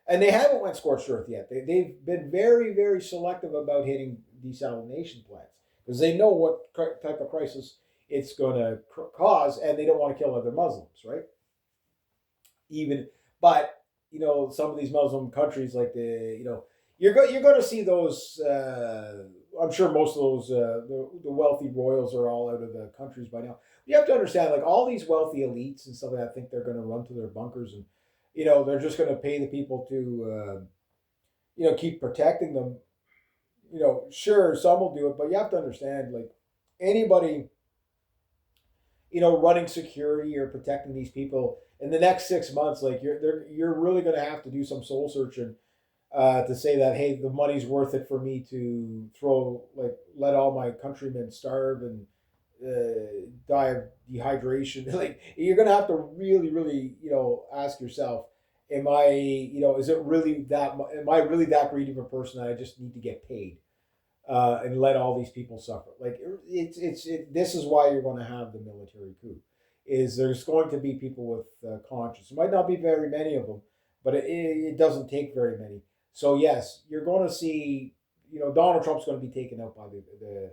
and they haven't went scorched earth yet. They've been very very selective about hitting desalination plants because they know what type of crisis it's going to cause, and they don't want to kill other Muslims, right? Even, but some of these Muslim countries, like you're going to see those. I'm sure most of those the wealthy royals are all out of the countries by now. You have to understand, like all these wealthy elites and stuff like that think they're going to run to their bunkers and they're just going to pay the people to keep protecting them. Sure, some will do it, but you have to understand, like anybody running security or protecting these people in the next 6 months, like you're really going to have to do some soul searching to say that, hey, the money's worth it for me to let all my countrymen starve and die of dehydration. Like you're gonna have to really, really, ask yourself, is it really that? Am I really that greedy of a person that I just need to get paid and let all these people suffer? Like this is why you're going to have the military coup. Is there's going to be people with conscience. It might not be very many of them, but it doesn't take very many. So yes, you're going to see Donald Trump's going to be taken out by the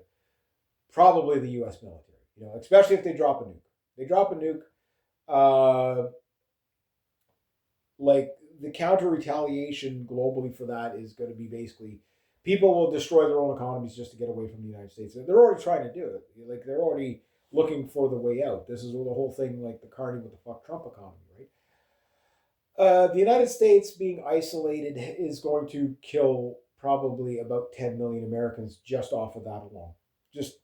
probably the U.S. military. Especially if they drop a nuke. They drop a nuke. Uh, like the counter retaliation globally for that is going to be basically people will destroy their own economies just to get away from the United States. They're already trying to do it. Like they're already looking for the way out. This is the whole thing, like the carny with the fuck Trump economy, right? The United States being isolated is going to kill probably about 10 million Americans just off of that alone. Just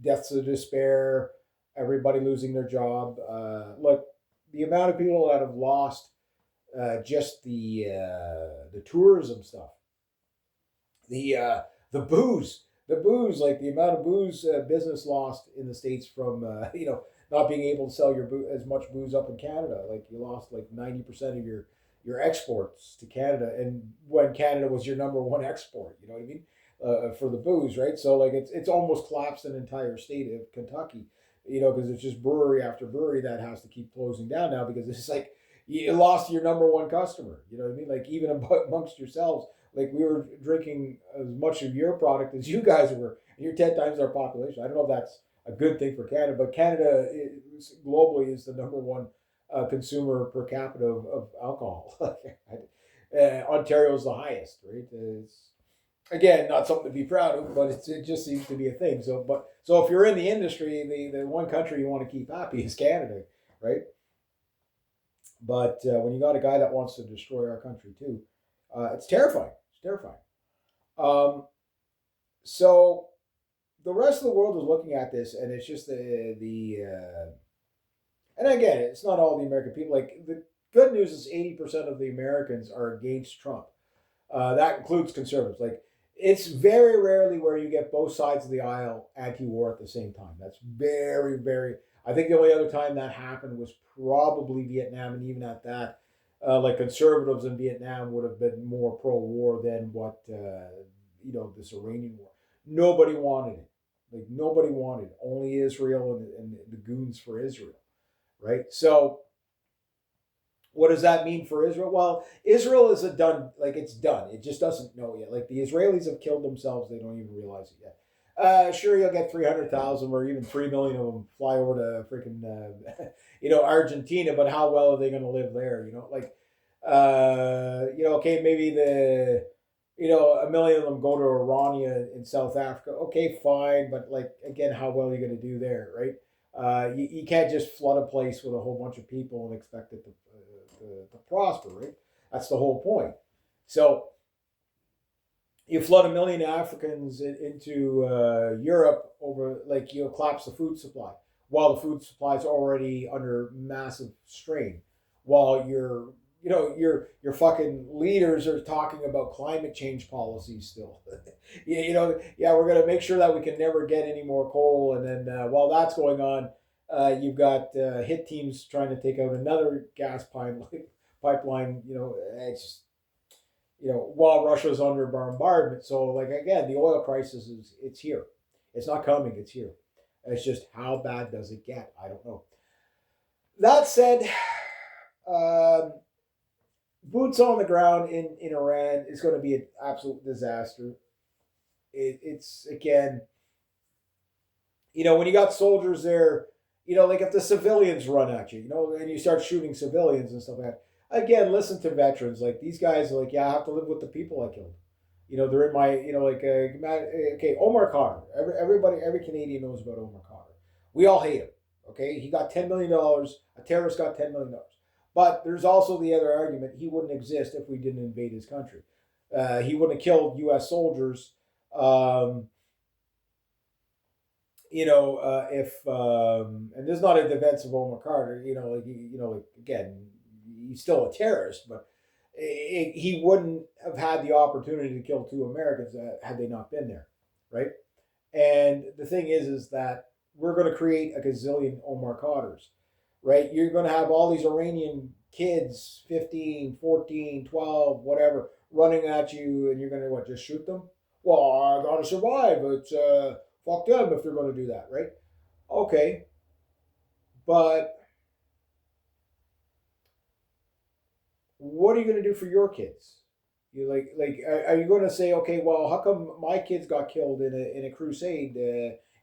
deaths of despair, everybody losing their job. Look, the amount of people that have lost just the tourism stuff, the booze, like the amount of booze business lost in the states from not being able to sell as much booze up in Canada. Like you lost like 90% of your exports to Canada, and when Canada was your number one export, you know what I mean, for the booze, right? So like it's almost collapsed an entire state of Kentucky, because it's just brewery after brewery that has to keep closing down now because it's like you lost your number one customer. You know what I mean? Like even amongst yourselves, like we were drinking as much of your product as you guys were, and you're 10 times our population. I don't know if that's a good thing for Canada, but Canada globally is the number one consumer per capita of alcohol. Ontario is the highest, right? It's again not something to be proud of, but it just seems to be a thing. So if you're in the industry, the one country you want to keep happy is Canada, right? But when you got a guy that wants to destroy our country too, it's terrifying. It's terrifying. Um, so the rest of the world is looking at this, and it's just and again, it's not all the American people. Like the good news is 80% of the Americans are against Trump. That includes conservatives. Like it's very rarely where you get both sides of the aisle anti-war at the same time. That's very, very. I think the only other time that happened was probably Vietnam, and even at that, like conservatives in Vietnam would have been more pro-war than what this Iranian war. Nobody wanted it. Like nobody wanted it. Only Israel and the goons for Israel, right? So what does that mean for Israel? Well, Israel is it's done. It just doesn't know yet. Like the Israelis have killed themselves. They don't even realize it yet. Sure, you'll get 300,000 or even 3 million of them fly over to freaking, Argentina. But how well are they going to live there? Okay, maybe a million of them go to Orania in South Africa. Okay, fine, but like again, how well are you going to do there, right? You can't just flood a place with a whole bunch of people and expect it to prosper, right? That's the whole point. So you flood a million Africans into Europe over, like, collapse the food supply while the food supply is already under massive strain. While your fucking leaders are talking about climate change policies still. Yeah, we're gonna make sure that we can never get any more coal, and then while that's going on, you've got hit teams trying to take out another gas pipeline. It's just, while Russia's under bombardment. So, like, again, the oil crisis it's here. It's not coming. It's here. It's just how bad does it get? I don't know. That said, um, boots on the ground in Iran is going to be an absolute disaster. It's again, when you got soldiers there, like if the civilians run at you, and you start shooting civilians and stuff like that. Again, listen to veterans. Like these guys are like, yeah, I have to live with the people I killed. They're in my, okay, Omar Carter. Every Canadian knows about Omar Carter. We all hate him. Okay, he got $10 million. A terrorist got $10 million. But there's also the other argument: he wouldn't exist if we didn't invade his country. He wouldn't have killed U.S. soldiers. If and this is not a defense of Omar Carter. Again, he's still a terrorist, but he wouldn't have had the opportunity to kill two Americans had they not been there, right? And the thing is that we're going to create a gazillion Omar Carters, right? You're going to have all these Iranian kids, 15, 14, 12, whatever, running at you, and you're going to, just shoot them? Well, I got to survive. It's fuck them if they're going to do that, right? Okay. But what are you going to do for your kids? You are you going to say, okay, well, how come my kids got killed in a crusade?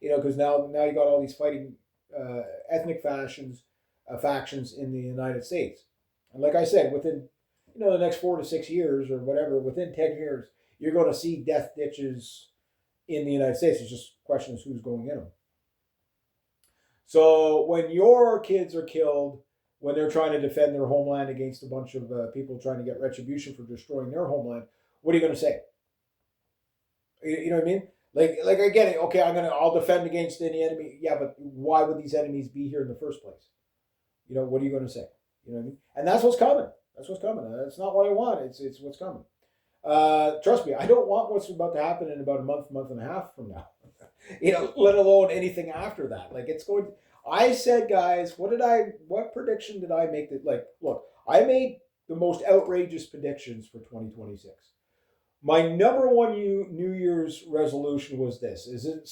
Because now you got all these fighting ethnic factions in the United States, and like I said, within the next 4 to 6 years or whatever, within 10 years, you're going to see death ditches in the United States. It's just a question of who's going in them. So when your kids are killed, when they're trying to defend their homeland against a bunch of people trying to get retribution for destroying their homeland, what are you going to say? You know what I mean? Like I get it. Okay, I'll defend against any enemy. Yeah, but why would these enemies be here in the first place? What are you going to say? You know what I mean? And that's what's coming. That's what's coming. That's not what I want. It's what's coming. Trust me, I don't want what's about to happen in about a month and a half from now. Let alone anything after that. Like it's going. I said, guys, what prediction did I make? Look, I made the most outrageous predictions for 2026. My number one New Year's resolution was this: Is it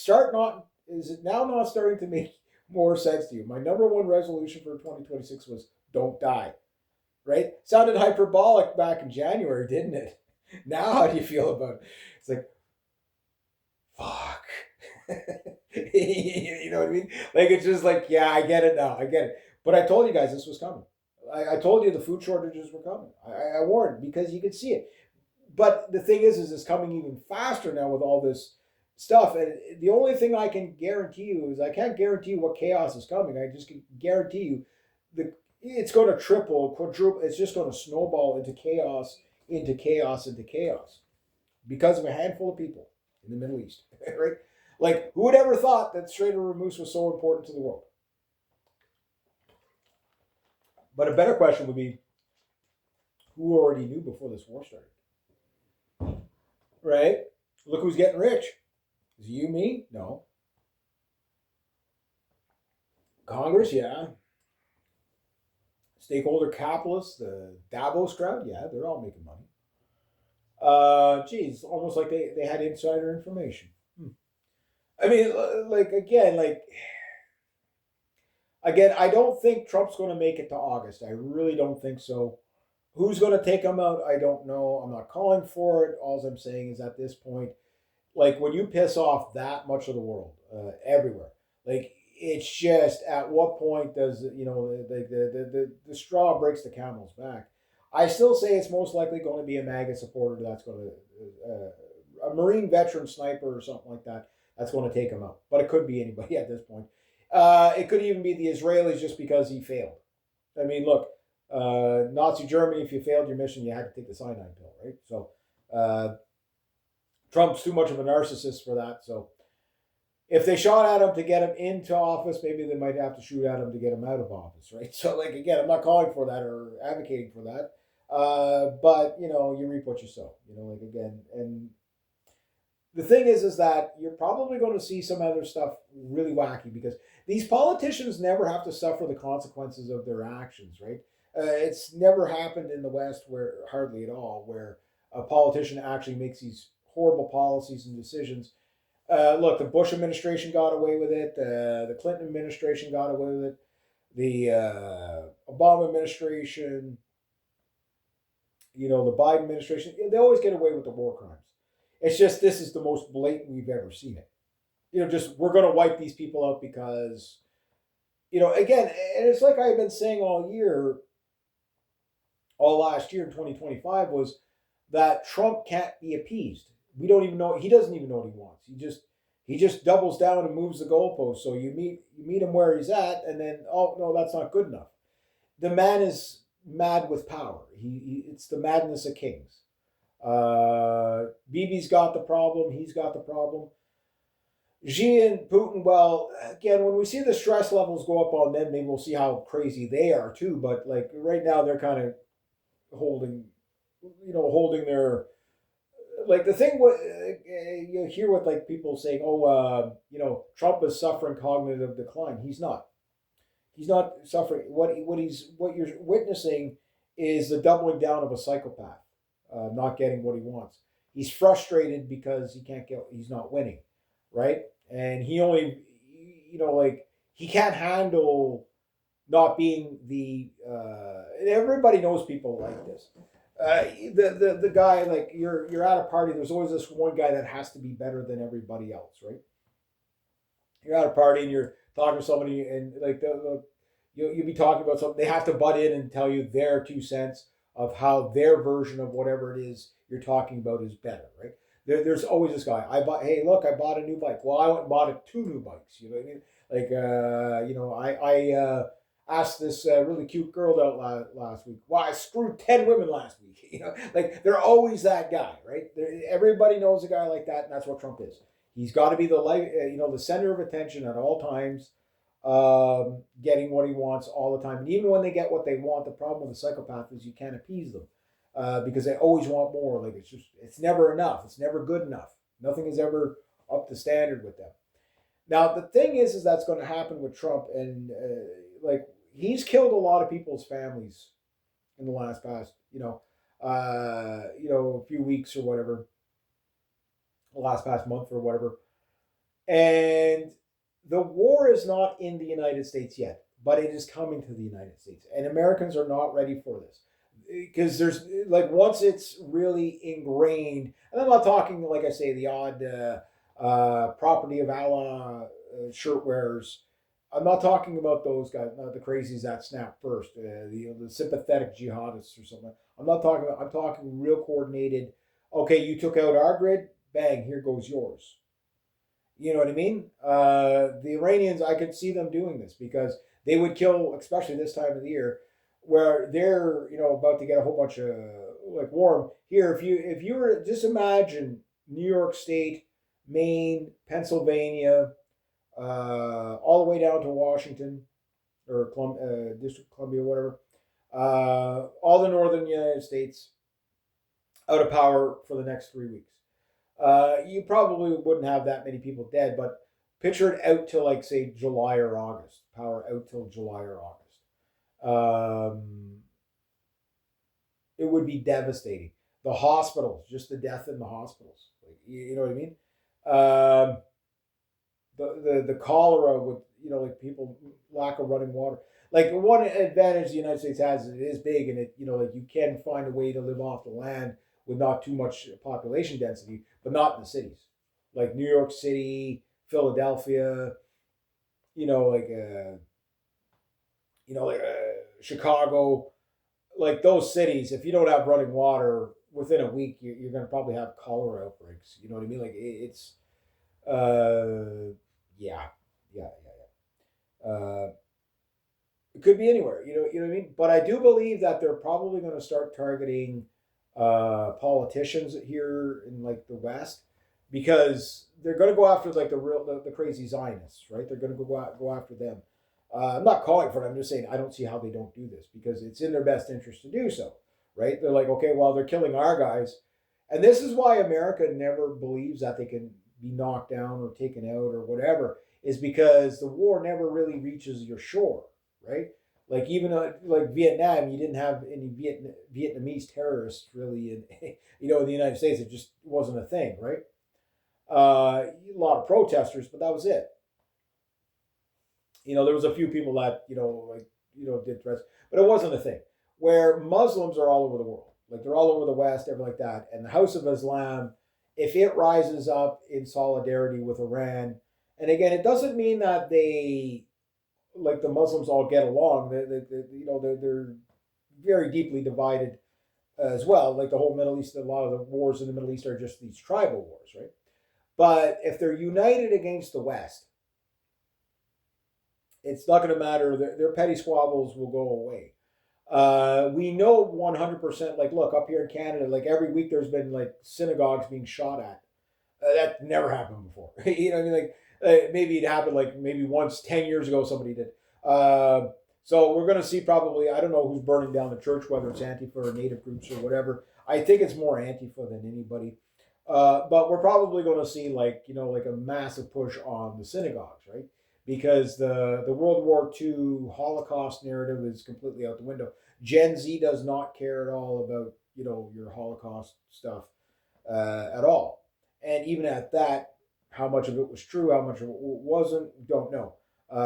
now not starting to make more sense to you? My number one resolution for 2026 was don't die. Right? Sounded hyperbolic back in January, didn't it? Now, how do you feel about it? It's like, fuck. You know what I mean? Like, it's just like, yeah, I get it now. I get it. But I told you guys this was coming. I told you the food shortages were coming. I warned because you could see it. But the thing is it's coming even faster now with all this stuff. And the only thing I can guarantee you is I can't guarantee you what chaos is coming. I just can guarantee you it's going to triple, quadruple. It's just going to snowball into chaos, into chaos, into chaos because of a handful of people in the Middle East, right? Like, who would ever thought that Strait of Hormuz was so important to the world? But a better question would be, who already knew before this war started? Right? Look who's getting rich. Is it you, me? No. Congress, yeah. Stakeholder capitalists, the Davos crowd, yeah, they're all making money. Geez, almost like they had insider information. I mean, again, I don't think Trump's going to make it to August. I really don't think so. Who's going to take him out? I don't know. I'm not calling for it. All I'm saying is at this point, like when you piss off that much of the world, everywhere, like it's just at what point does the straw breaks the camel's back? I still say it's most likely going to be a MAGA supporter that's going to a Marine veteran sniper or something like that that's going to take him out. But it could be anybody at this point. It could even be the Israelis just because he failed. I mean, look, Nazi Germany, if you failed your mission, you had to take the cyanide pill, right? So Trump's too much of a narcissist for that. So if they shot at him to get him into office, maybe they might have to shoot at him to get him out of office, right? So, like, again, I'm not calling for that or advocating for that. But, you reap what you sow, again. And the thing is that you're probably going to see some other stuff really wacky because these politicians never have to suffer the consequences of their actions, right? It's never happened in the West hardly at all, where a politician actually makes these horrible policies and decisions. Look, the Bush administration got away with it. The Clinton administration got away with it. The Obama administration, the Biden administration, they always get away with the war crimes. It's just this is the most blatant we've ever seen it. Just we're going to wipe these people out because, again, and it's like I've been saying all last year in 2025 was that Trump can't be appeased. We don't even know. He doesn't even know what he wants. He just doubles down and moves the goalpost. So you meet him where he's at, and then no, that's not good enough. The man is mad with power. It's the madness of kings. Bibi's got the problem. He's got the problem. Xi and Putin, well, again, when we see the stress levels go up on them, maybe we'll see how crazy they are too. But like right now, they're kind of holding their, like the thing what you hear with like people saying, Trump is suffering cognitive decline. He's not. He's not suffering. What you're witnessing is the doubling down of a psychopath, not getting what he wants. He's frustrated because he's not winning, right? And he only, he can't handle not being and everybody knows people like this. The guy, like, you're at a party. There's always this one guy that has to be better than everybody else, right? You're at a party and you're talking to somebody, and like you'll be talking about something. They have to butt in and tell you their 2 cents of how their version of whatever it is you're talking about is better, right? There's always this guy. Hey, look, I bought a new bike. Well, I went and bought two new bikes. You know what I mean? Like, I asked this really cute girl out last week. Well, I screwed 10 women last week. You know, like, they're always that guy, right? Everybody knows a guy like that, and that's what Trump is. He's got to be the light, the center of attention at all times, getting what he wants all the time. And even when they get what they want, the problem with a psychopath is you can't appease them because they always want more. Like, it's never enough. It's never good enough. Nothing is ever up to standard with them. Now the thing is that's going to happen with Trump, and like, he's killed a lot of people's families in the past, a few weeks or whatever, the last past month or whatever. And the war is not in the United States yet, but it is coming to the United States. And Americans are not ready for this. Because there's, like, once it's really ingrained, and I'm not talking, like I say, the odd property of Allah shirt wearers. I'm not talking about those guys, the crazies that snap first, the sympathetic jihadists or something. I'm talking real coordinated. Okay, you took out our grid, bang, here goes yours. You know what I mean? The Iranians, I could see them doing this because they would kill, especially this time of the year, where they're about to get a whole bunch of, like, warm here. If you were, just imagine New York State, Maine, Pennsylvania, all the way down to Washington or District of Columbia, whatever, all the northern United States out of power for the next 3 weeks. You probably wouldn't have that many people dead, but picture it out till, like, say, July or August. Power out till July or August. It would be devastating. The hospitals, just the death in the hospitals. Like, you know what I mean? The cholera with, like, people lack of running water. Like, the one advantage the United States has is it is big, and it, like, you can find a way to live off the land with not too much population density, but not in the cities, like New York City, Philadelphia, Chicago, like those cities. If you don't have running water within a week, you're going to probably have cholera outbreaks. You know what I mean? Like, it's, yeah, yeah, yeah. It could be anywhere. You know what I mean? But I do believe that they're probably going to start targeting politicians here in, like, the West, because they're going to go after, like, the crazy Zionists, right? They're going to go after them. I'm not calling for it. I'm just saying I don't see how they don't do this, because it's in their best interest to do so, right? They're like, okay, well, they're killing our guys, and this is why America never believes that they can be knocked down or taken out or whatever, is because the war never really reaches your shore, right? Like, even like Vietnam, you didn't have any Vietnamese terrorists really in in the United States. It just wasn't a thing, right? A lot of protesters, but that was it. There was a few people that did threats, but it wasn't a thing. Where Muslims are all over the world, like, they're all over the West, everything like that, and the House of Islam, if it rises up in solidarity with Iran, and again, it doesn't mean that they, like, the Muslims all get along. They're very deeply divided as well. Like, the whole Middle East, a lot of the wars in the Middle East are just these tribal wars, right? But if they're united against the West, it's not going to matter. Their petty squabbles will go away. We know 100%. Like, look, up here in Canada, like, every week there's been, like, synagogues being shot at. That never happened before. You know what I mean? Like, maybe it happened, like, maybe once 10 years ago somebody did. So we're going to see, probably, I don't know who's burning down the church, whether it's Antifa or Native groups or whatever. I think it's more Antifa than anybody. But we're probably going to see, like, like a massive push on the synagogues, right? Because the World War II Holocaust narrative is completely out the window. Gen Z does not care at all about, your Holocaust stuff at all. And even at that, how much of it was true, how much of it wasn't, don't know.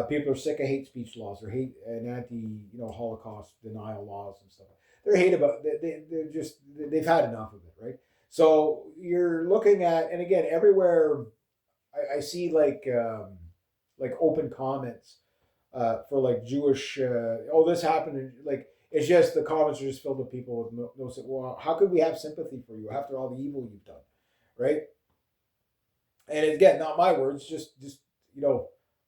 People are sick of hate speech laws or hate and anti, Holocaust denial laws and stuff. they're hate about they're just they've had enough of it, right? So you're looking at, and again, everywhere I see like open comments for like Jewish. Oh, this happened. And, like it's just the comments are just filled with people with no. Well, how could we have sympathy for you after all the evil you've done, right? And again, not my words. Just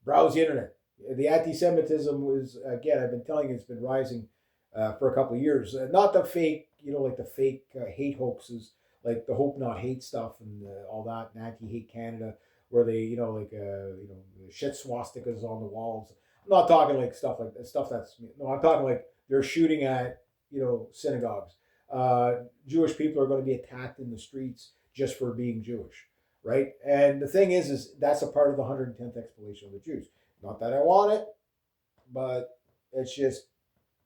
browse the internet. The anti-Semitism was again. I've been telling you, it's been rising for a couple of years. Not the fake, like the fake hate hoaxes, like the Hope Not Hate stuff and all that, and Anti-Hate Canada, where they, shit swastikas on the walls. I'm not talking like stuff like that. Stuff that's no. I'm talking like they're shooting at synagogues. Jewish people are going to be attacked in the streets just for being Jewish, right? And the thing is that's a part of the 110th explanation of the Jews. Not that I want it, but it's just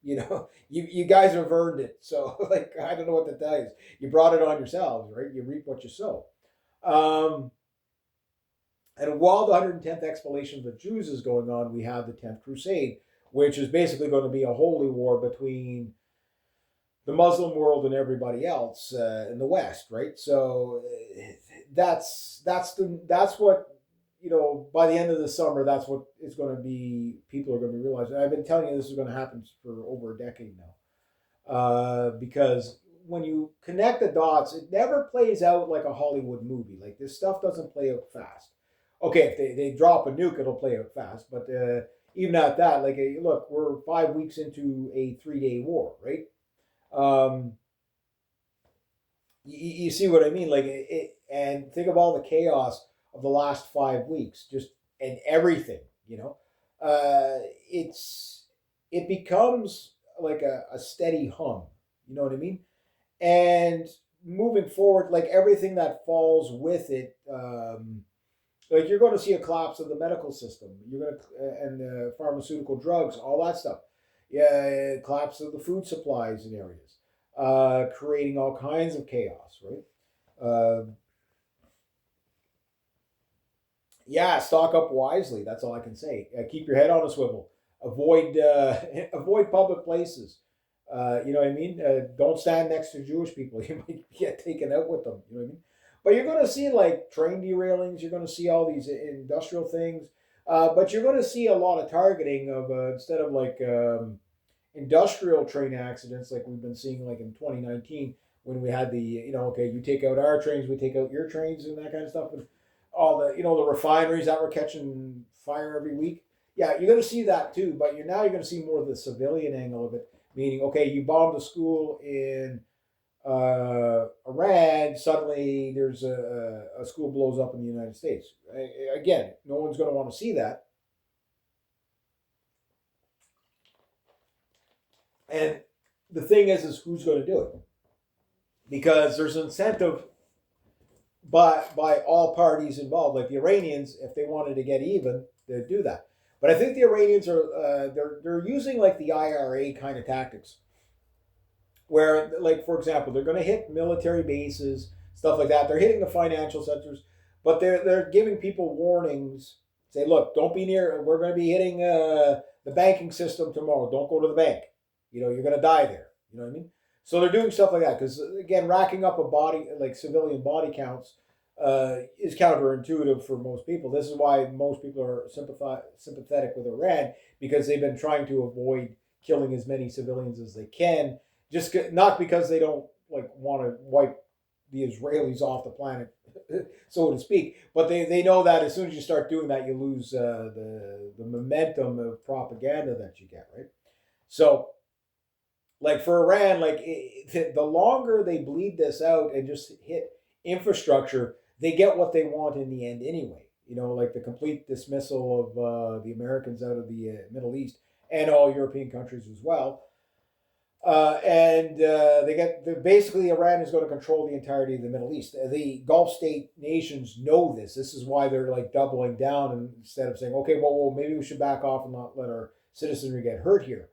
you guys have earned it. So like I don't know what to tell you. You brought it on yourselves, right? You reap what you sow. Um, and while the 110th explanation of the Jews is going on, we have the 10th Crusade, which is basically going to be a holy war between the Muslim world and everybody else in the West, right? So that's what by the end of the summer, that's what it's going to be. People are going to be realizing. I've been telling you this is going to happen for over a decade now, because when you connect the dots, it never plays out like a Hollywood movie. Like this stuff doesn't play out fast. Okay, if they drop a nuke, it'll play out fast. But even at that, like look, we're 5 weeks into a 3-day war, right? Um, you see what I mean? Like and think of all the chaos of the last 5 weeks, just and everything. It's it becomes like a steady hum. You know what I mean? And moving forward, like everything that falls with it, like you're going to see a collapse of the medical system. You're going to and pharmaceutical drugs, all that stuff. Yeah, collapse of the food supplies in areas, creating all kinds of chaos, right? Yeah, stock up wisely. That's all I can say. Keep your head on a swivel. Avoid avoid public places. You know what I mean? Don't stand next to Jewish people. You might get taken out with them. You know what I mean? But you're going to see like train derailings. You're going to see all these industrial things. But you're going to see a lot of targeting of instead of like industrial train accidents like we've been seeing like in 2019 when we had the okay, you take out our trains, we take out your trains and that kind of stuff, and all the the refineries that were catching fire every week. Yeah, you're going to see that too, but you're going to see more of the civilian angle of it, meaning okay, you bombed a school in Iran, suddenly there's a school blows up in the United States. Again, no one's going to want to see that. And the thing is who's going to do it? Because there's an incentive by all parties involved. Like the Iranians, if they wanted to get even, they'd do that. But I think the Iranians are they're using like the IRA kind of tactics, where like for example, they're going to hit military bases, stuff like that. They're hitting the financial centers, but they're giving people warnings. Say, look, don't be near. We're going to be hitting the banking system tomorrow. Don't go to the bank. You're going to die there. You know what I mean? So they're doing stuff like that because again, racking up a body like civilian body counts is counterintuitive for most people. This is why most people are sympathetic with Iran, because they've been trying to avoid killing as many civilians as they can. Just not because they don't like want to wipe the Israelis off the planet, so to speak, but they know that as soon as you start doing that, you lose the momentum of propaganda that you get, right? So like for Iran, like the longer they bleed this out and just hit infrastructure, they get what they want in the end anyway. Like the complete dismissal of the Americans out of the Middle East and all European countries as well. And basically Iran is going to control the entirety of the Middle East. The Gulf state nations know this. This is why they're like doubling down, and instead of saying, okay, well, maybe we should back off and not let our citizenry get hurt here.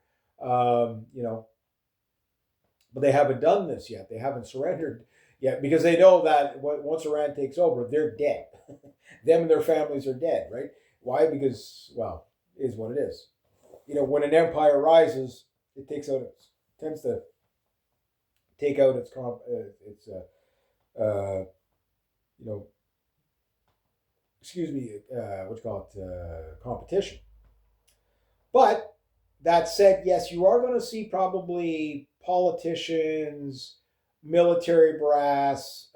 But they haven't done this yet. They haven't surrendered yet because they know that once Iran takes over, they're dead. Them and their families are dead, right? Why? Because, well, it is what it is. When an empire rises, it tends to, take out uh, you know, excuse me, what you call it, competition. But that said, yes, you are going to see probably politicians, military brass,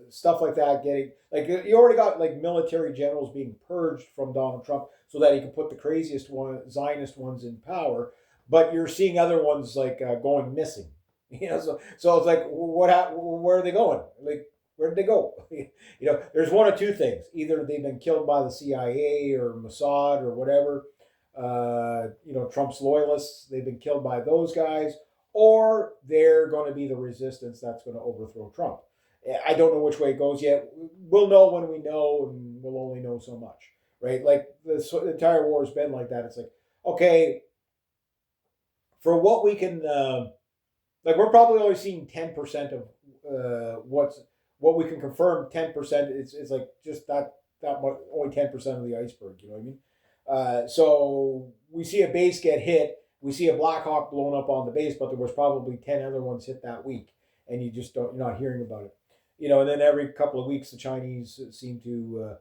stuff like that getting like you already got like military generals being purged from Donald Trump so that he can put the craziest Zionist ones in power. But you're seeing other ones like going missing. So it's like where are they going? Like where did they go? There's one or two things: either they've been killed by the CIA or Mossad or whatever, Trump's loyalists, they've been killed by those guys, or they're going to be the resistance that's going to overthrow Trump. I don't know which way it goes yet. We'll know when we know, and we'll only know so much, right? Like the entire war has been like that. It's like, okay, for what we can, like we're probably only seeing 10% of what we can confirm. 10%. It's like just that much, only 10% of the iceberg. You know what I mean? So we see a base get hit. We see a Black Hawk blown up on the base, but there was probably 10 other ones hit that week, and you're not hearing about it. And then every couple of weeks, the Chinese seem to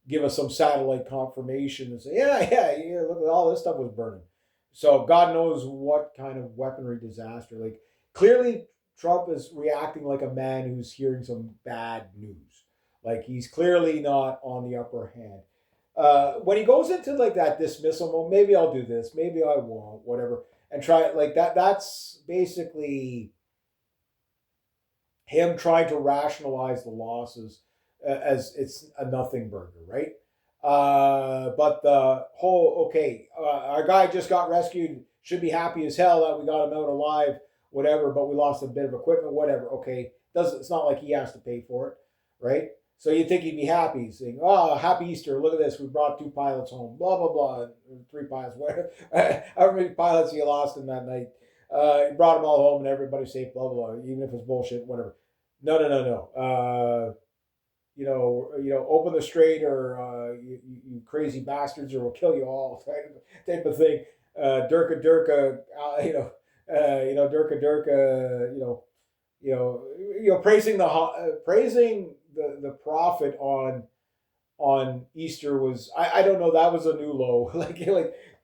give us some satellite confirmation and say, yeah, look, all this stuff was burning. So God knows what kind of weaponry disaster. Like clearly, Trump is reacting like a man who's hearing some bad news. Like he's clearly not on the upper hand. When he goes into like that dismissal, well, maybe I'll do this, maybe I won't, whatever, and try it like that. That's basically him trying to rationalize the losses as it's a nothing burger, right? But the whole our guy just got rescued, should be happy as hell that we got him out alive, whatever. But we lost a bit of equipment, whatever. Okay, it's not like he has to pay for it, right? So you'd think he'd be happy, saying, "Oh, happy Easter! Look at this. We brought 2 pilots home. Blah blah blah. 3 pilots. Whatever. However many pilots he lost in that night. He brought them all home, and everybody's safe. Blah blah blah. Even if it's bullshit, whatever. No. Open the strait, or you crazy bastards, or we'll kill you all." Type of thing. Durka Durka. Durka Durka. Praising the prophet on Easter was, I don't know, that was a new low.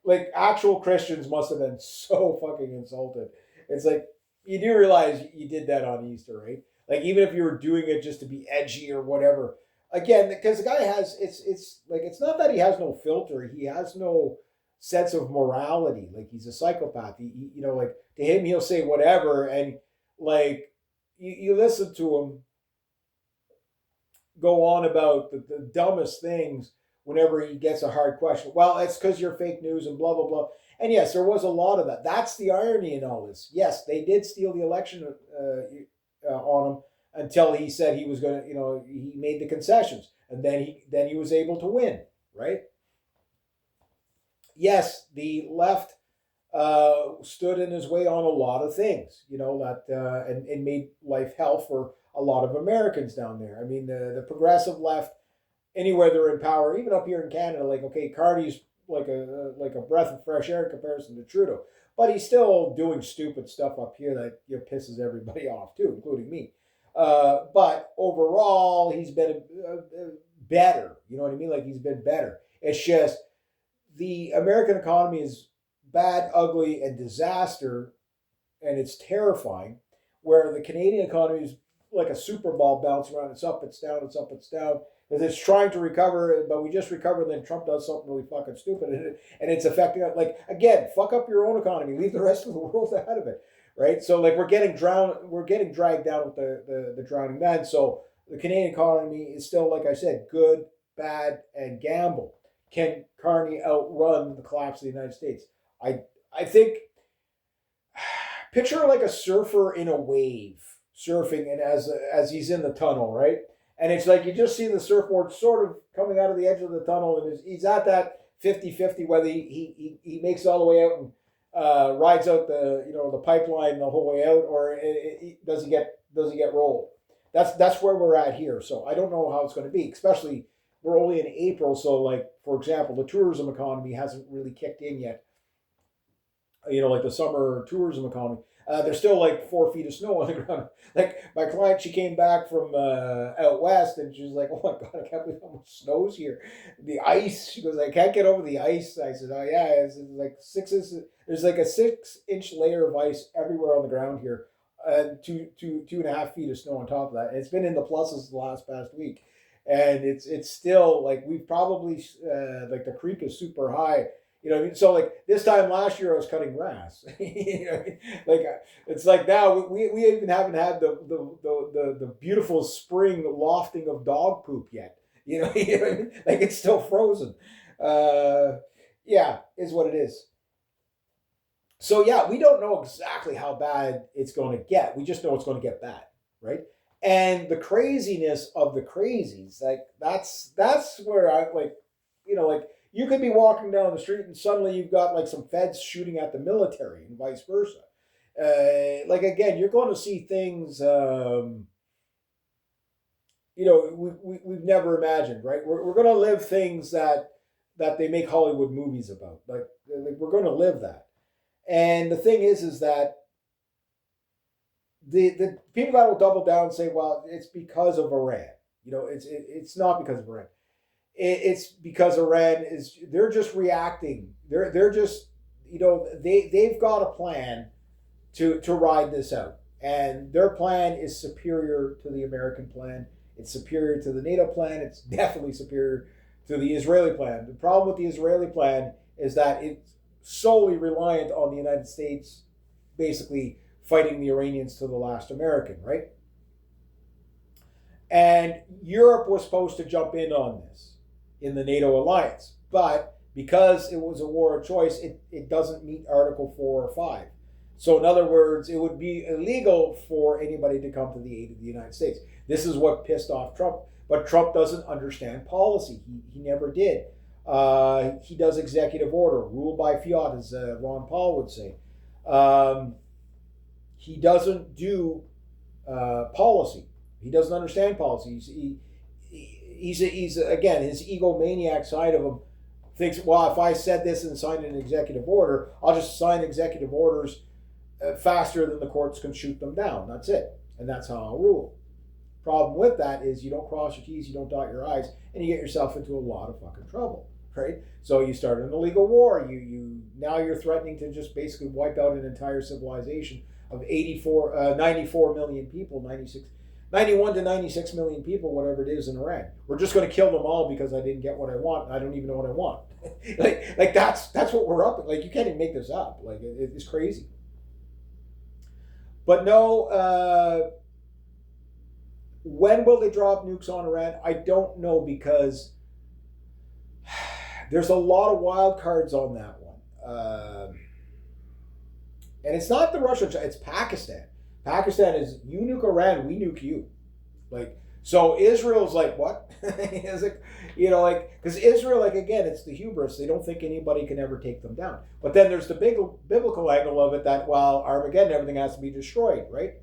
like actual Christians must have been so fucking insulted. It's like you do realize you did that on Easter, right? Like even if you were doing it just to be edgy or whatever. Again, because the guy has it's like it's not that he has no filter, he has no sense of morality. Like he's a psychopath. Like to him he'll say whatever, and like you listen to him go on about the dumbest things whenever he gets a hard question. Well, it's because you're fake news and blah, blah, blah. And yes, there was a lot of that. That's the irony in all this. Yes, they did steal the election on him until he said he was going to, he made the concessions. And then he was able to win, right? Yes, the left stood in his way on a lot of things, and made life hell for a lot of Americans down there. I mean, the progressive left, anywhere they're in power, even up here in Canada, like, okay, Carney's like a breath of fresh air in comparison to Trudeau, but he's still doing stupid stuff up here that pisses everybody off too, including me. But overall, he's been better. You know what I mean? Like he's been better. It's just the American economy is bad, ugly, and disaster, and it's terrifying. Where the Canadian economy is like a super ball bouncing around. It's up, it's down, it's up, it's down. Because it's trying to recover, but we just recover, and then Trump does something really fucking stupid, and it's affecting it. Like, again, fuck up your own economy. Leave the rest of the world out of it, right? So, like, we're getting dragged down with the drowning man. So the Canadian economy is still, like I said, good, bad, and gamble. Can Carney outrun the collapse of the United States? I think, picture like a surfer in a wave, surfing, and as he's in the tunnel, right? And it's like you just see the surfboard sort of coming out of the edge of the tunnel, and he's at that 50-50, whether he makes it all the way out and rides out the pipeline the whole way out, or does he get rolled? That's where we're at here. So I don't know how it's going to be, especially we're only in April. So, like, for example, the tourism economy hasn't really kicked in yet. like the summer tourism economy. There's still like 4 feet of snow on the ground. Like my client, she came back from out west, and she was like, "Oh my god, I can't believe how much snow's here. The ice." She goes, "I can't get over the ice." I said, "Oh yeah, it's like 6 inches. There's like a 6 inch layer of ice everywhere on the ground here, and 2.5 feet of snow on top of that. And it's been in the pluses the past week, and it's still like we've probably like the creek is super high." You know what I mean? So like this time last year, I was cutting grass. You know what I mean? Like it's like now we even haven't had the beautiful spring lofting of dog poop yet. You know, you know what I mean? Like it's still frozen. Uh, yeah, is what it is. So yeah, we don't know exactly how bad it's going to get. We just know it's going to get bad, right? And the craziness of the crazies, like that's where I like, like you could be walking down the street and suddenly you've got like some feds shooting at the military and vice versa. Like again, you're going to see things, we've never imagined, right? We're going to live things that they make Hollywood movies about. Like we're going to live that. And the thing is that the people that will double down and say, well, it's because of Iran. It's not because of Iran. It's because Iran they're just reacting. They're just they've got a plan to ride this out, and their plan is superior to the American plan. It's superior to the NATO plan. It's definitely superior to the Israeli plan. The problem with the Israeli plan is that it's solely reliant on the United States basically fighting the Iranians to the last American, right? And Europe was supposed to jump in on this in the NATO alliance, but because it was a war of choice, it doesn't meet Article 4 or 5. So in other words, it would be illegal for anybody to come to the aid of the United States. This is what pissed off Trump. But Trump doesn't understand policy. He never did. He does executive order, rule by fiat, as Ron Paul would say. He doesn't do policy. He doesn't understand policy. He's again, his egomaniac side of him thinks, well, if I said this and signed an executive order, I'll just sign executive orders faster than the courts can shoot them down. That's it. And that's how I'll rule. Problem with that is you don't cross your T's, you don't dot your I's, and you get yourself into a lot of fucking trouble, right? So you start an illegal war. Now you're threatening to just basically wipe out an entire civilization of 94 million people, 91 to 96 million people, whatever it is in Iran. We're just going to kill them all because I didn't get what I want. I don't even know what I want. like that's what we're up. Like you can't even make this up. Like it's crazy. But no. When will they drop nukes on Iran? I don't know, because there's a lot of wild cards on that one. And it's not the Russia, it's Pakistan. Pakistan is, you nuke Iran, we nuke you. Like, so Israel's like, what? It's like, because Israel, like, again, it's the hubris. They don't think anybody can ever take them down. But then there's the big biblical angle of it that, well, Armageddon, everything has to be destroyed, right?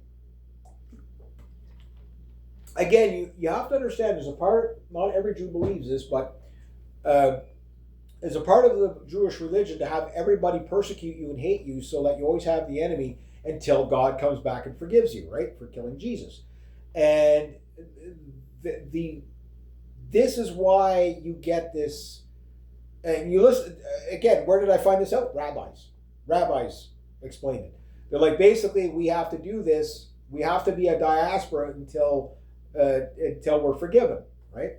Again, you have to understand, there's a part, not every Jew believes this, but there's a part of the Jewish religion to have everybody persecute you and hate you so that you always have the enemy until God comes back and forgives you, right, for killing Jesus. And this is why you get this, and you listen, again, where did I find this out? Rabbis explain it. They're like, basically, we have to do this, we have to be a diaspora until we're forgiven, right?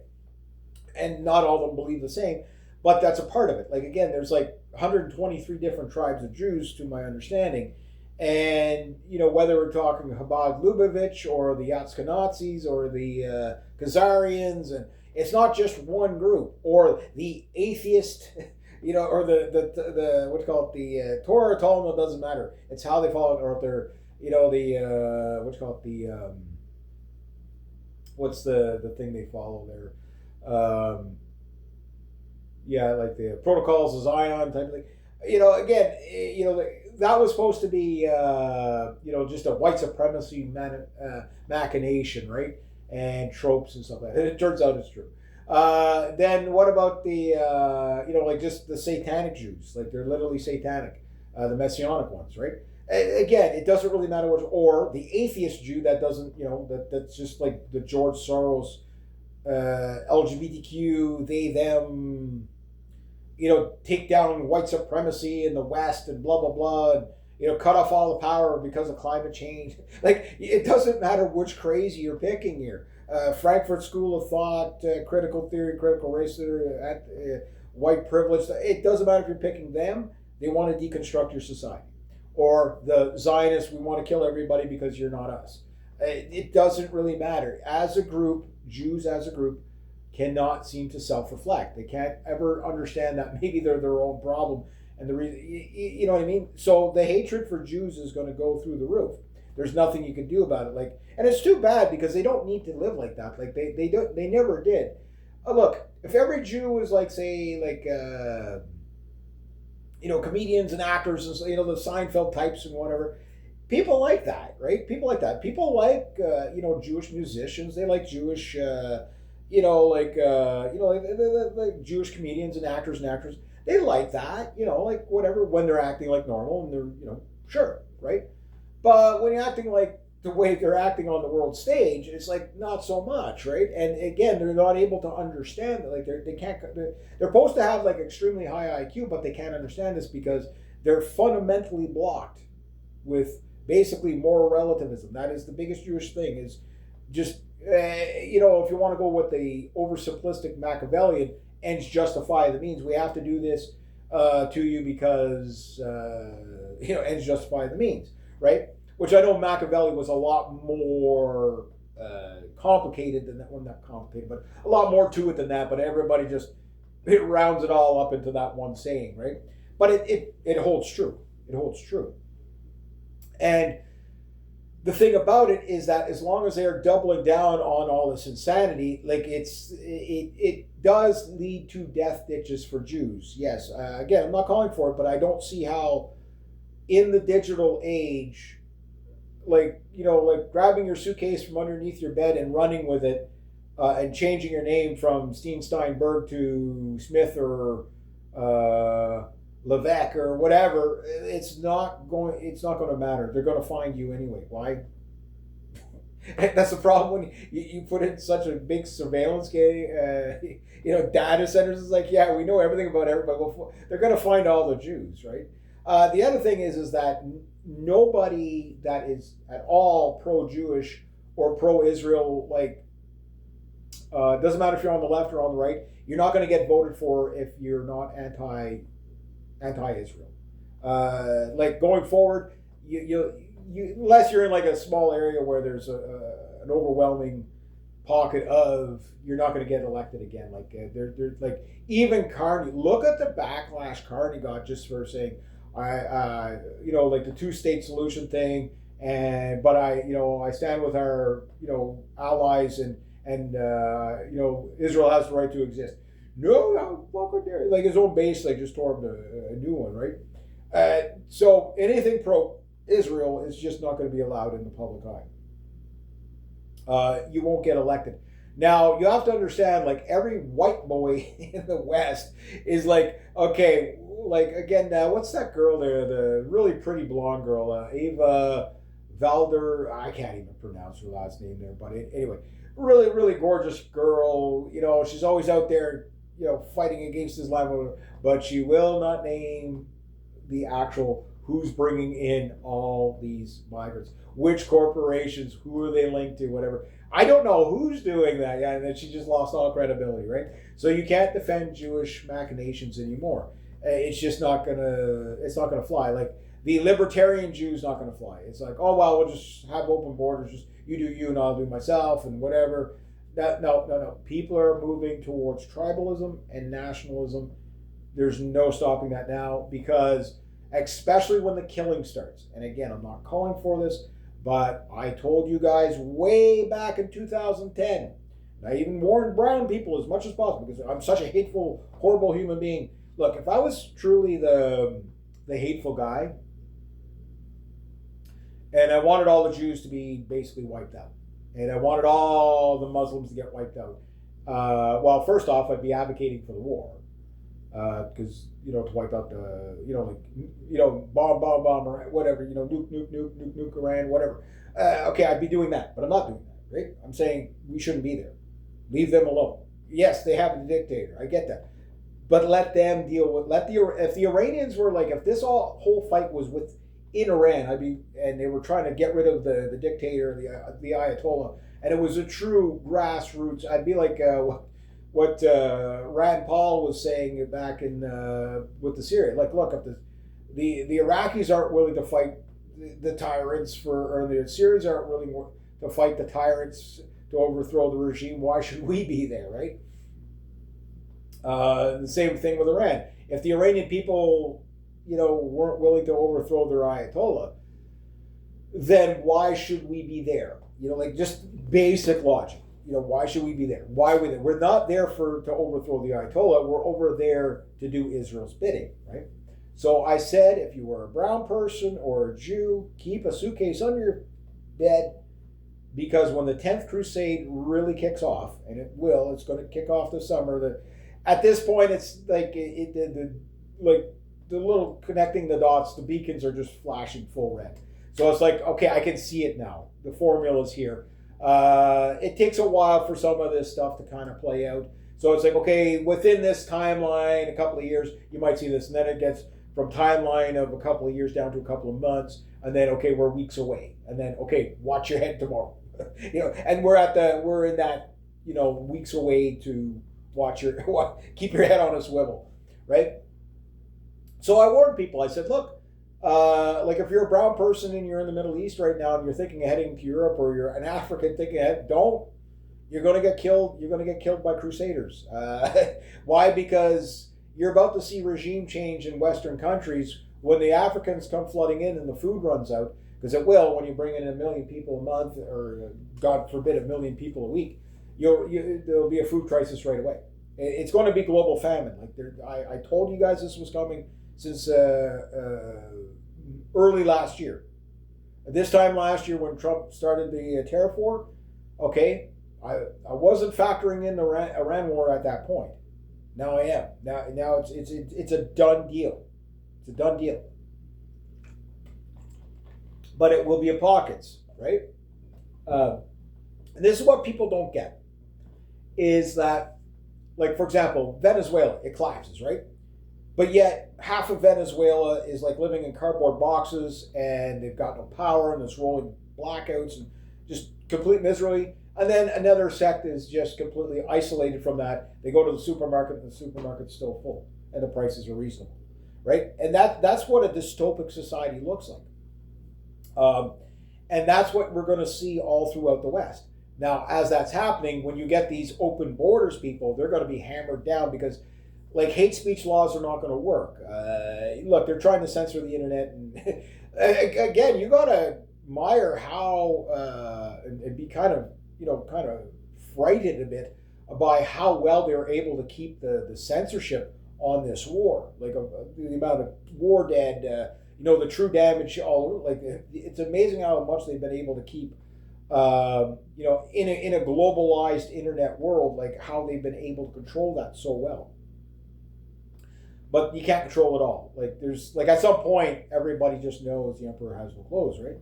And not all of them believe the same, but that's a part of it. Like, again, there's like 123 different tribes of Jews, to my understanding, and whether we're talking Chabad Lubavitch or the Ashkenazis or the Khazarians, and it's not just one group, or the atheist, or the what's called the Torah, Talmud, doesn't matter. It's how they follow it, or if they're the what's called the what's the thing they follow there? Like the protocols of Zion type of thing. Again, that was supposed to be, just a white supremacy machination, right? And tropes and stuff like that. It turns out it's true. Then what about the, just the satanic Jews? Like, they're literally satanic. the Messianic ones, right? Again, it doesn't really matter which, or the atheist Jew that doesn't, that's just like the George Soros, LGBTQ, they, them, take down white supremacy in the West and blah, blah, blah, and, cut off all the power because of climate change. Like, it doesn't matter which crazy you're picking here. Frankfurt School of Thought, critical theory, critical race theory, white privilege. It doesn't matter if you're picking them. They want to deconstruct your society. Or the Zionists, we want to kill everybody because you're not us. It doesn't really matter. As a group, Jews as a group cannot seem to self-reflect. They can't ever understand that maybe they're their own problem. And the reason, you know what I mean? So the hatred for Jews is going to go through the roof. There's nothing you can do about it. And it's too bad because they don't need to live like that. Like they never did. Look, if every Jew was comedians and actors and the Seinfeld types and whatever, people like that, right? People like that. People like Jewish musicians. They like Jewish, like Jewish comedians and actors. They like that, like whatever, when they're acting like normal and they're, sure, right? But when you're acting like the way they're acting on the world stage, it's like not so much, right? And again, they're not able to understand that, like they're supposed to have like extremely high IQ, but they can't understand this because they're fundamentally blocked with basically moral relativism. That is the biggest Jewish thing, is just, if you want to go with the oversimplistic Machiavellian, ends justify the means. We have to do this to you because, ends justify the means, right? Which I know Machiavelli was a lot more complicated than that. Well, not complicated, but a lot more to it than that. But everybody just, it rounds it all up into that one saying, right? But it holds true. It holds true. And the thing about it is that as long as they're doubling down on all this insanity, like it does lead to death ditches for Jews. Yes, again, I'm not calling for it, but I don't see how in the digital age, like grabbing your suitcase from underneath your bed and running with it, and changing your name from Steinberg to Smith or Levesque or whatever, it's not going to matter. They're going to find you anyway. Why? That's the problem when you put in such a big surveillance data centers. It's like, yeah, we know everything about everybody. They're going to find all the Jews, right? The other thing is that nobody that is at all pro-Jewish or pro-Israel, doesn't matter if you're on the left or on the right, you're not going to get voted for if you're not anti-Israel. Going forward, you unless you're in like a small area where there's an overwhelming pocket of, you're not going to get elected again. They're like, even Carney. Look at the backlash Carney got just for saying, the two-state solution thing, but I stand with our allies and Israel has the right to exist. No, fucking dare. Like his own base, just tore him a new one, right? So anything pro-Israel is just not going to be allowed in the public eye. You won't get elected. Now, you have to understand, every white boy in the West is okay, again, what's that girl there, the really pretty blonde girl, Ava Valder, I can't even pronounce her last name there, but anyway, really, really gorgeous girl, she's always out there, fighting against Islam, but she will not name the actual who's bringing in all these migrants, which corporations, who are they linked to, whatever. I don't know who's doing that. Yeah, and then she just lost all credibility, right? So you can't defend Jewish machinations anymore. It's just not gonna fly. The libertarian Jew's not gonna fly. It's like, oh well, we'll just have open borders. Just you do you and I'll do myself and whatever. No. People are moving towards tribalism and nationalism. There's no stopping that now, because especially when the killing starts. And again, I'm not calling for this, but I told you guys way back in 2010. And I even warned brown people as much as possible, because I'm such a hateful, horrible human being. Look, if I was truly the hateful guy, and I wanted all the Jews to be basically wiped out, and I wanted all the Muslims to get wiped out, well, first off, I'd be advocating for the war. because to wipe out the bomb or whatever, nuke Iran, whatever. Okay, I'd be doing that, but I'm not doing that, right? I'm saying we shouldn't be there. Leave them alone. Yes, they have a dictator. I get that, but let them deal with. If the Iranians were like, if this whole fight was within Iran, and they were trying to get rid of the dictator, the Ayatollah, and it was a true grassroots. I'd be like what Rand Paul was saying back in with the Syria. Like, look, if the Iraqis aren't willing to fight the tyrants or the Syrians aren't willing to fight the tyrants to overthrow the regime, why should we be there, right? The same thing with Iran. If the Iranian people, weren't willing to overthrow their Ayatollah, then why should we be there? Like just basic logic. Why should we be there? Why are we there? We're not there to overthrow the Ayatollah. We're over there to do Israel's bidding, right? So I said, if you were a brown person or a Jew, keep a suitcase under your bed, because when the 10th Crusade really kicks off, and it will, it's going to kick off this summer. At this point, it's like the little connecting the dots, the beacons are just flashing full red. So it's like, okay, I can see it now. The formula's here. It takes a while for some of this stuff to kind of play out. So it's like, okay, within this timeline, a couple of years, you might see this. And then it gets from timeline of a couple of years down to a couple of months. And then, okay, we're weeks away. And then, okay, watch your head tomorrow. And we're in that, weeks away to keep your head on a swivel, right? So I warned people. I said, look, like if you're a brown person and you're in the Middle East right now and you're thinking of heading to Europe, or you're an African thinking ahead, don't. You're going to get killed. You're going to get killed by crusaders. Why? Because you're about to see regime change in Western countries when the Africans come flooding in and the food runs out. Because it will when you bring in 1 million people a month, or God forbid 1 million people a week. There'll be a food crisis right away. It's going to be global famine. I told you guys this was coming since early last year. This time last year when Trump started the tariff war, okay, I wasn't factoring in the Iran war at that point. Now I am. Now it's a done deal. It's a done deal. But it will be in pockets, right? And this is what people don't get, is that, like, for example, Venezuela, it collapses, right? But yet half of Venezuela is like living in cardboard boxes, and they've got no power, and there's rolling blackouts and just complete misery. And then another sect is just completely isolated from that. They go to the supermarket, and the supermarket's still full, and the prices are reasonable, right? And that's what a dystopic society looks like. And that's what we're going to see all throughout the West. Now, as that's happening, when you get these open borders people, they're going to be hammered down because, like, hate speech laws are not going to work. Look, they're trying to censor the internet. And again, you got to admire how, and be kind of frightened a bit by how well they were able to keep the censorship on this war. Like the amount of war dead, the true damage, it's amazing how much they've been able to keep, in a globalized internet world, like how they've been able to control that so well. But you can't control it all. Like at some point, everybody just knows the emperor has no clothes, right?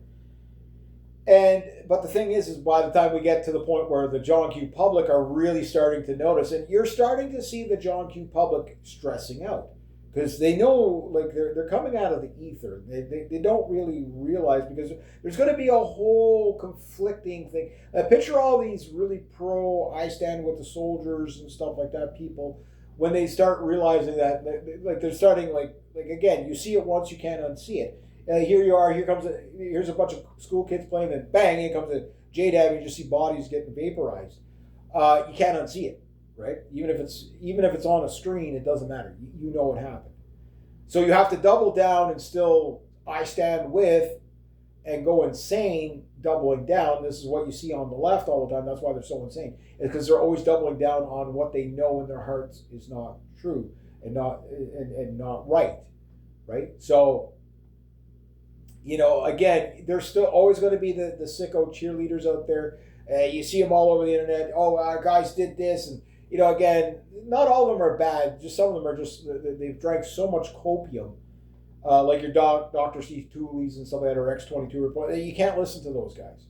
But the thing is by the time we get to the point where the John Q public are really starting to notice, and you're starting to see the John Q public stressing out. Because they know, like, they're coming out of the ether. They don't really realize, because there's going to be a whole conflicting thing. Picture all these really I stand with the soldiers and stuff like that people, when they start realizing that, like, they're starting, like again, you see it once, you can't unsee it. Here you are, here's a bunch of school kids playing, and bang, in comes a JDAB, you just see bodies getting vaporized. You can't unsee it. Right? Even if it's on a screen, it doesn't matter. You know what happened. So you have to double down and still I stand with and go insane, doubling down. This is what you see on the left all the time. That's why they're so insane. It's because they're always doubling down on what they know in their hearts is not true and not right. Right? So, again, there's still always going to be the sicko cheerleaders out there. You see them all over the internet. Oh, our guys did this, and again, not all of them are bad. Just some of them are just they've drank so much copium, like your Dr. Steve Tooley's and stuff like that, or X22 report. You can't listen to those guys.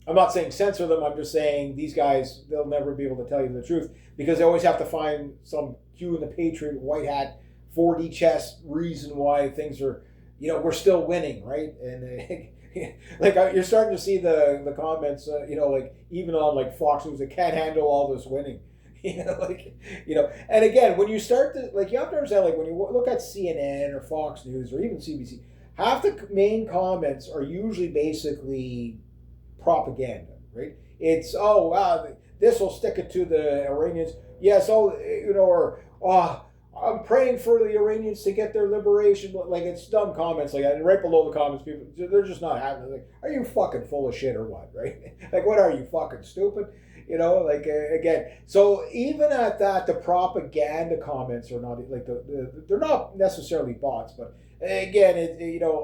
I'm not saying censor them. I'm just saying these guys, they'll never be able to tell you the truth because they always have to find some Q in the Patriot, white hat, 4D chess reason why things are, we're still winning, right? And like you're starting to see the comments, like even on like Fox News, they can't handle all this winning. And again, when you start to, like, you have to understand, like, when you look at CNN or Fox News or even CBC, half the main comments are usually basically propaganda, right? It's, oh, wow, this will stick it to the Iranians. Yes, or, oh, I'm praying for the Iranians to get their liberation. Like, it's dumb comments like that. And right below the comments, people, they're just not having it. Like, are you fucking full of shit or what, right? Like, what are you, fucking stupid? Again, so even at that, the propaganda comments are not, like, they're not necessarily bots, but again,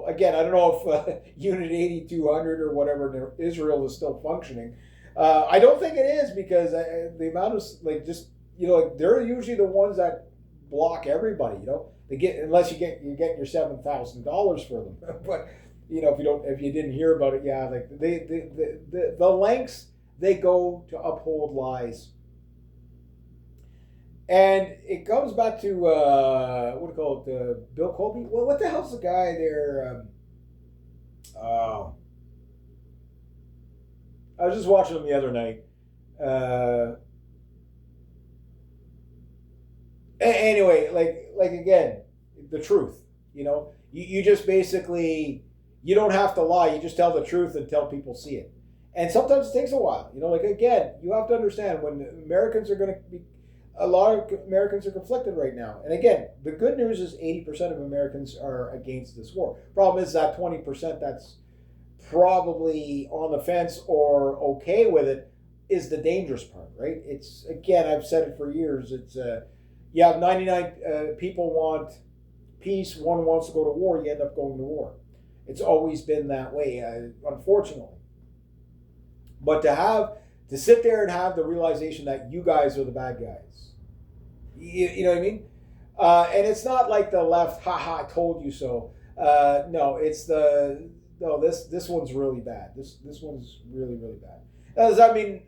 again, I don't know if Unit 8200 or whatever in Israel is still functioning. I don't think it is because the amount of, like, just, like, they're usually the ones that block everybody. They get, unless you're getting your $7,000 for them. But if you didn't hear about it, yeah, like the lengths they go to uphold lies. And it comes back to what do you call it? Bill Colby. Well, what the hell's the guy there? I was just watching him the other night. Anyway, like again, the truth. You just basically, you don't have to lie. You just tell the truth until people see it. And sometimes it takes a while. Like, again, you have to understand when Americans are going to be, a lot of Americans are conflicted right now. And again, the good news is 80% of Americans are against this war. Problem is that 20% that's probably on the fence or okay with it is the dangerous part, right? It's, again, I've said it for years. It's, you have 99 people want peace, one wants to go to war, you end up going to war. It's always been that way, unfortunately. But to sit there and have the realization that you guys are the bad guys, you know what I mean? And it's not like the left, haha, I told you so. No, it's this one's really bad. This one's really, really bad. Does that mean,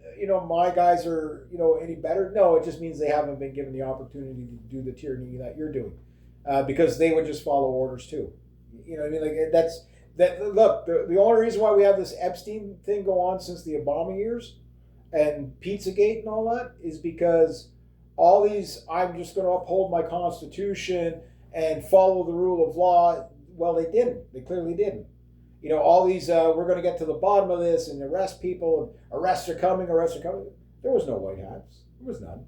my guys are, any better? No, it just means they haven't been given the opportunity to do the tyranny that you're doing, because they would just follow orders too. You know what I mean? Like, look, the only reason why we have this Epstein thing go on since the Obama years and Pizzagate and all that is because all these, I'm just going to uphold my Constitution and follow the rule of law. Well, they didn't. They clearly didn't. All these, we're going to get to the bottom of this and arrest people, and arrests are coming. There was no white hats. There was none.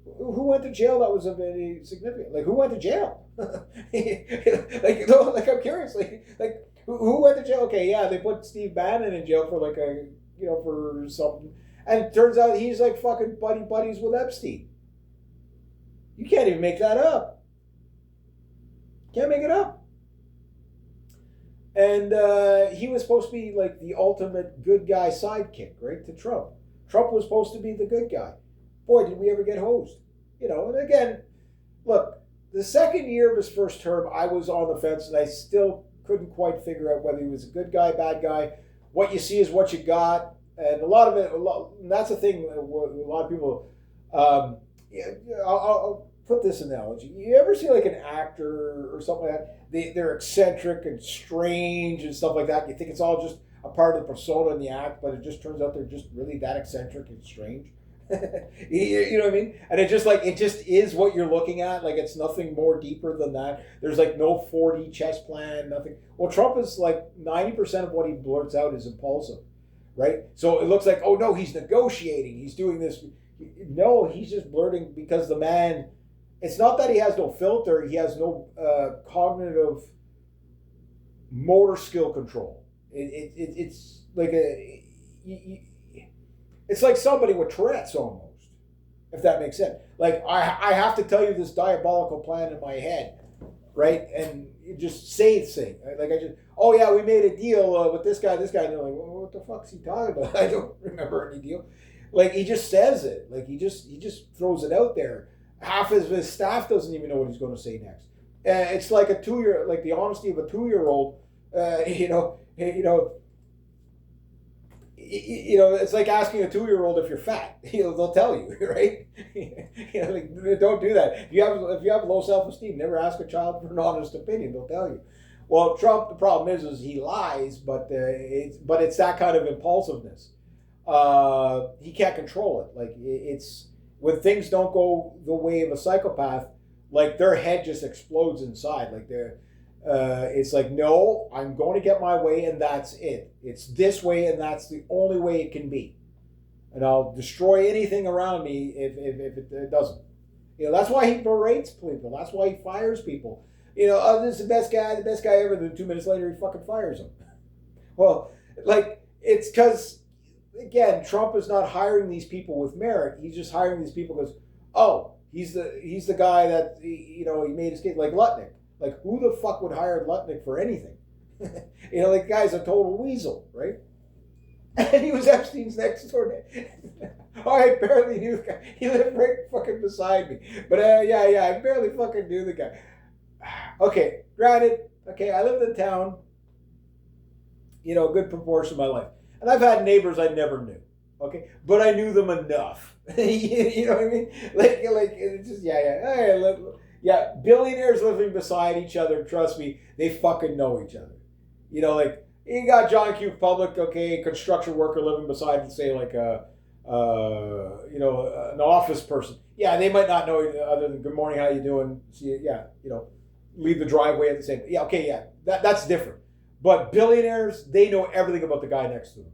Who went to jail that was of any significant? Like, who went to jail? like I'm curious. Like who went to jail? Okay, yeah, they put Steve Bannon in jail for like for something, and it turns out he's like fucking buddies with Epstein. You can't even make that up. Can't make it up. And he was supposed to be like the ultimate good guy sidekick, right, to Trump. Trump was supposed to be the good guy. Boy, did we ever get hosed. And again, look, the second year of his first term, I was on the fence, and I still couldn't quite figure out whether he was a good guy, bad guy. What you see is what you got. And a lot of it, and that's the thing, a lot of people, I'll put this analogy. You ever see like an actor or something like that? They're eccentric and strange and stuff like that. You think it's all just a part of the persona in the act, but it just turns out they're just really that eccentric and strange. You know what I mean? And it just is what you're looking at. Like, it's nothing more deeper than that. There's like no 4D chess plan, nothing. Well, Trump is like 90% of what he blurts out is impulsive, right? So it looks like, oh no, he's negotiating, he's doing this. No, he's just blurting because the man, it's not that he has no filter, he has no cognitive motor skill control. It's like it's like somebody with Tourette's almost, if that makes sense. Like, I have to tell you this diabolical plan in my head, right? And you just say things. Like, oh yeah, we made a deal with this guy. And they're like, well, what the fuck's he talking about? I don't remember any deal. Like he just says it. Like he just throws it out there. Half of his staff doesn't even know what he's going to say next. It's like a 2 year, like the honesty of a 2 year old. It's like asking a 2 year old if you're fat. They'll tell you, right? Like, don't do that. If you have low self esteem, never ask a child for an honest opinion. They'll tell you. Well, Trump, the problem is he lies, but it's that kind of impulsiveness. He can't control it. Like it's when things don't go the way of a psychopath, like their head just explodes inside. Like it's like, no, I'm going to get my way, and that's it. It's this way, and that's the only way it can be. And I'll destroy anything around me if it doesn't. That's why he berates people. That's why he fires people. Oh, this is the best guy ever. Then 2 minutes later, he fucking fires him. Well, like, it's because, again, Trump is not hiring these people with merit. He's just hiring these people because, oh, he's the guy that, he made his case. Like Lutnick. Like, who the fuck would hire Lutnick for anything? Like, the guy's a total weasel, right? And he was Epstein's next door neighbor. Oh, I barely knew the guy. He lived right fucking beside me. But yeah, I barely fucking knew the guy. Okay, granted, I lived in town, a good proportion of my life. And I've had neighbors I never knew, okay? But I knew them enough. You know what I mean? Like it's just, yeah, billionaires living beside each other, trust me, they fucking know each other. Like, you got John Q. Public, okay, construction worker living beside, say, like an office person. Yeah, they might not know other than good morning, how you doing? See, yeah, leave the driveway at the same. Yeah, okay, yeah, that's different. But billionaires, they know everything about the guy next to them.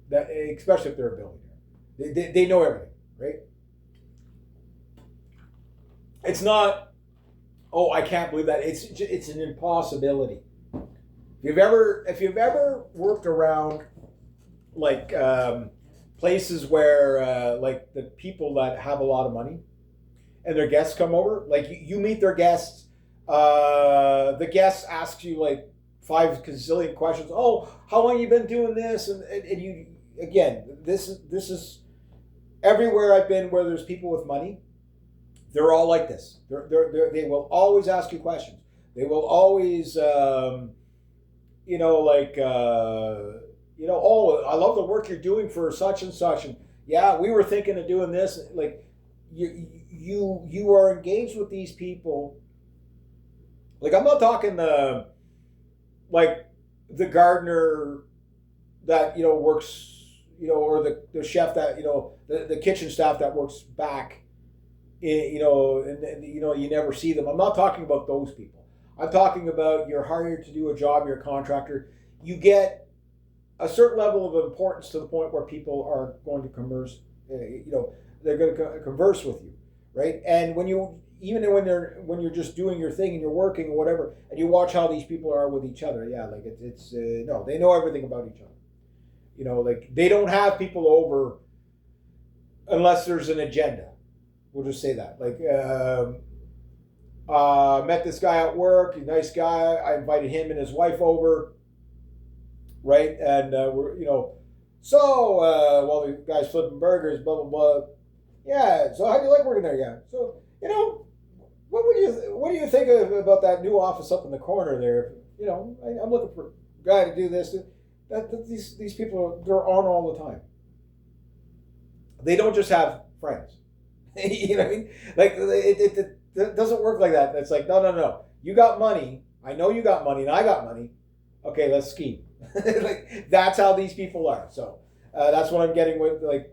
That, especially if they're a billionaire, they know everything, right? It's not, oh, I can't believe that. It's an impossibility. If you've ever worked around like places where like the people that have a lot of money and their guests come over, like you meet their guests, the guests ask you like 5 gazillion questions. Oh, how long you been doing this? And you, again, this is everywhere I've been where there's people with money. They're all like this. They will always ask you questions. They will always, oh, I love the work you're doing for such and such, and yeah, we were thinking of doing this. Like, you are engaged with these people. Like, I'm not talking like the gardener that works, or the chef that the kitchen staff that works back. And you never see them. I'm not talking about those people. I'm talking about you're hired to do a job, you're a contractor. You get a certain level of importance to the point where people are going to converse, they're going to converse with you, right? And when you're just doing your thing and you're working or whatever, and you watch how these people are with each other, yeah, like it's no, they know everything about each other. Like they don't have people over unless there's an agenda. We'll just say that. Like, met this guy at work, a nice guy. I invited him and his wife over, right? And we're, while the guy's flipping burgers, blah, blah, blah. Yeah, so how do you like working there? Yeah. So, what do you think about that new office up in the corner there? I'm looking for a guy to do this. These people, they're on all the time. They don't just have friends. You know what I mean? Like, it doesn't work like that. It's like, no. You got money. I know you got money, and I got money. Okay, let's scheme. Like, that's how these people are. So that's what I'm getting with, like,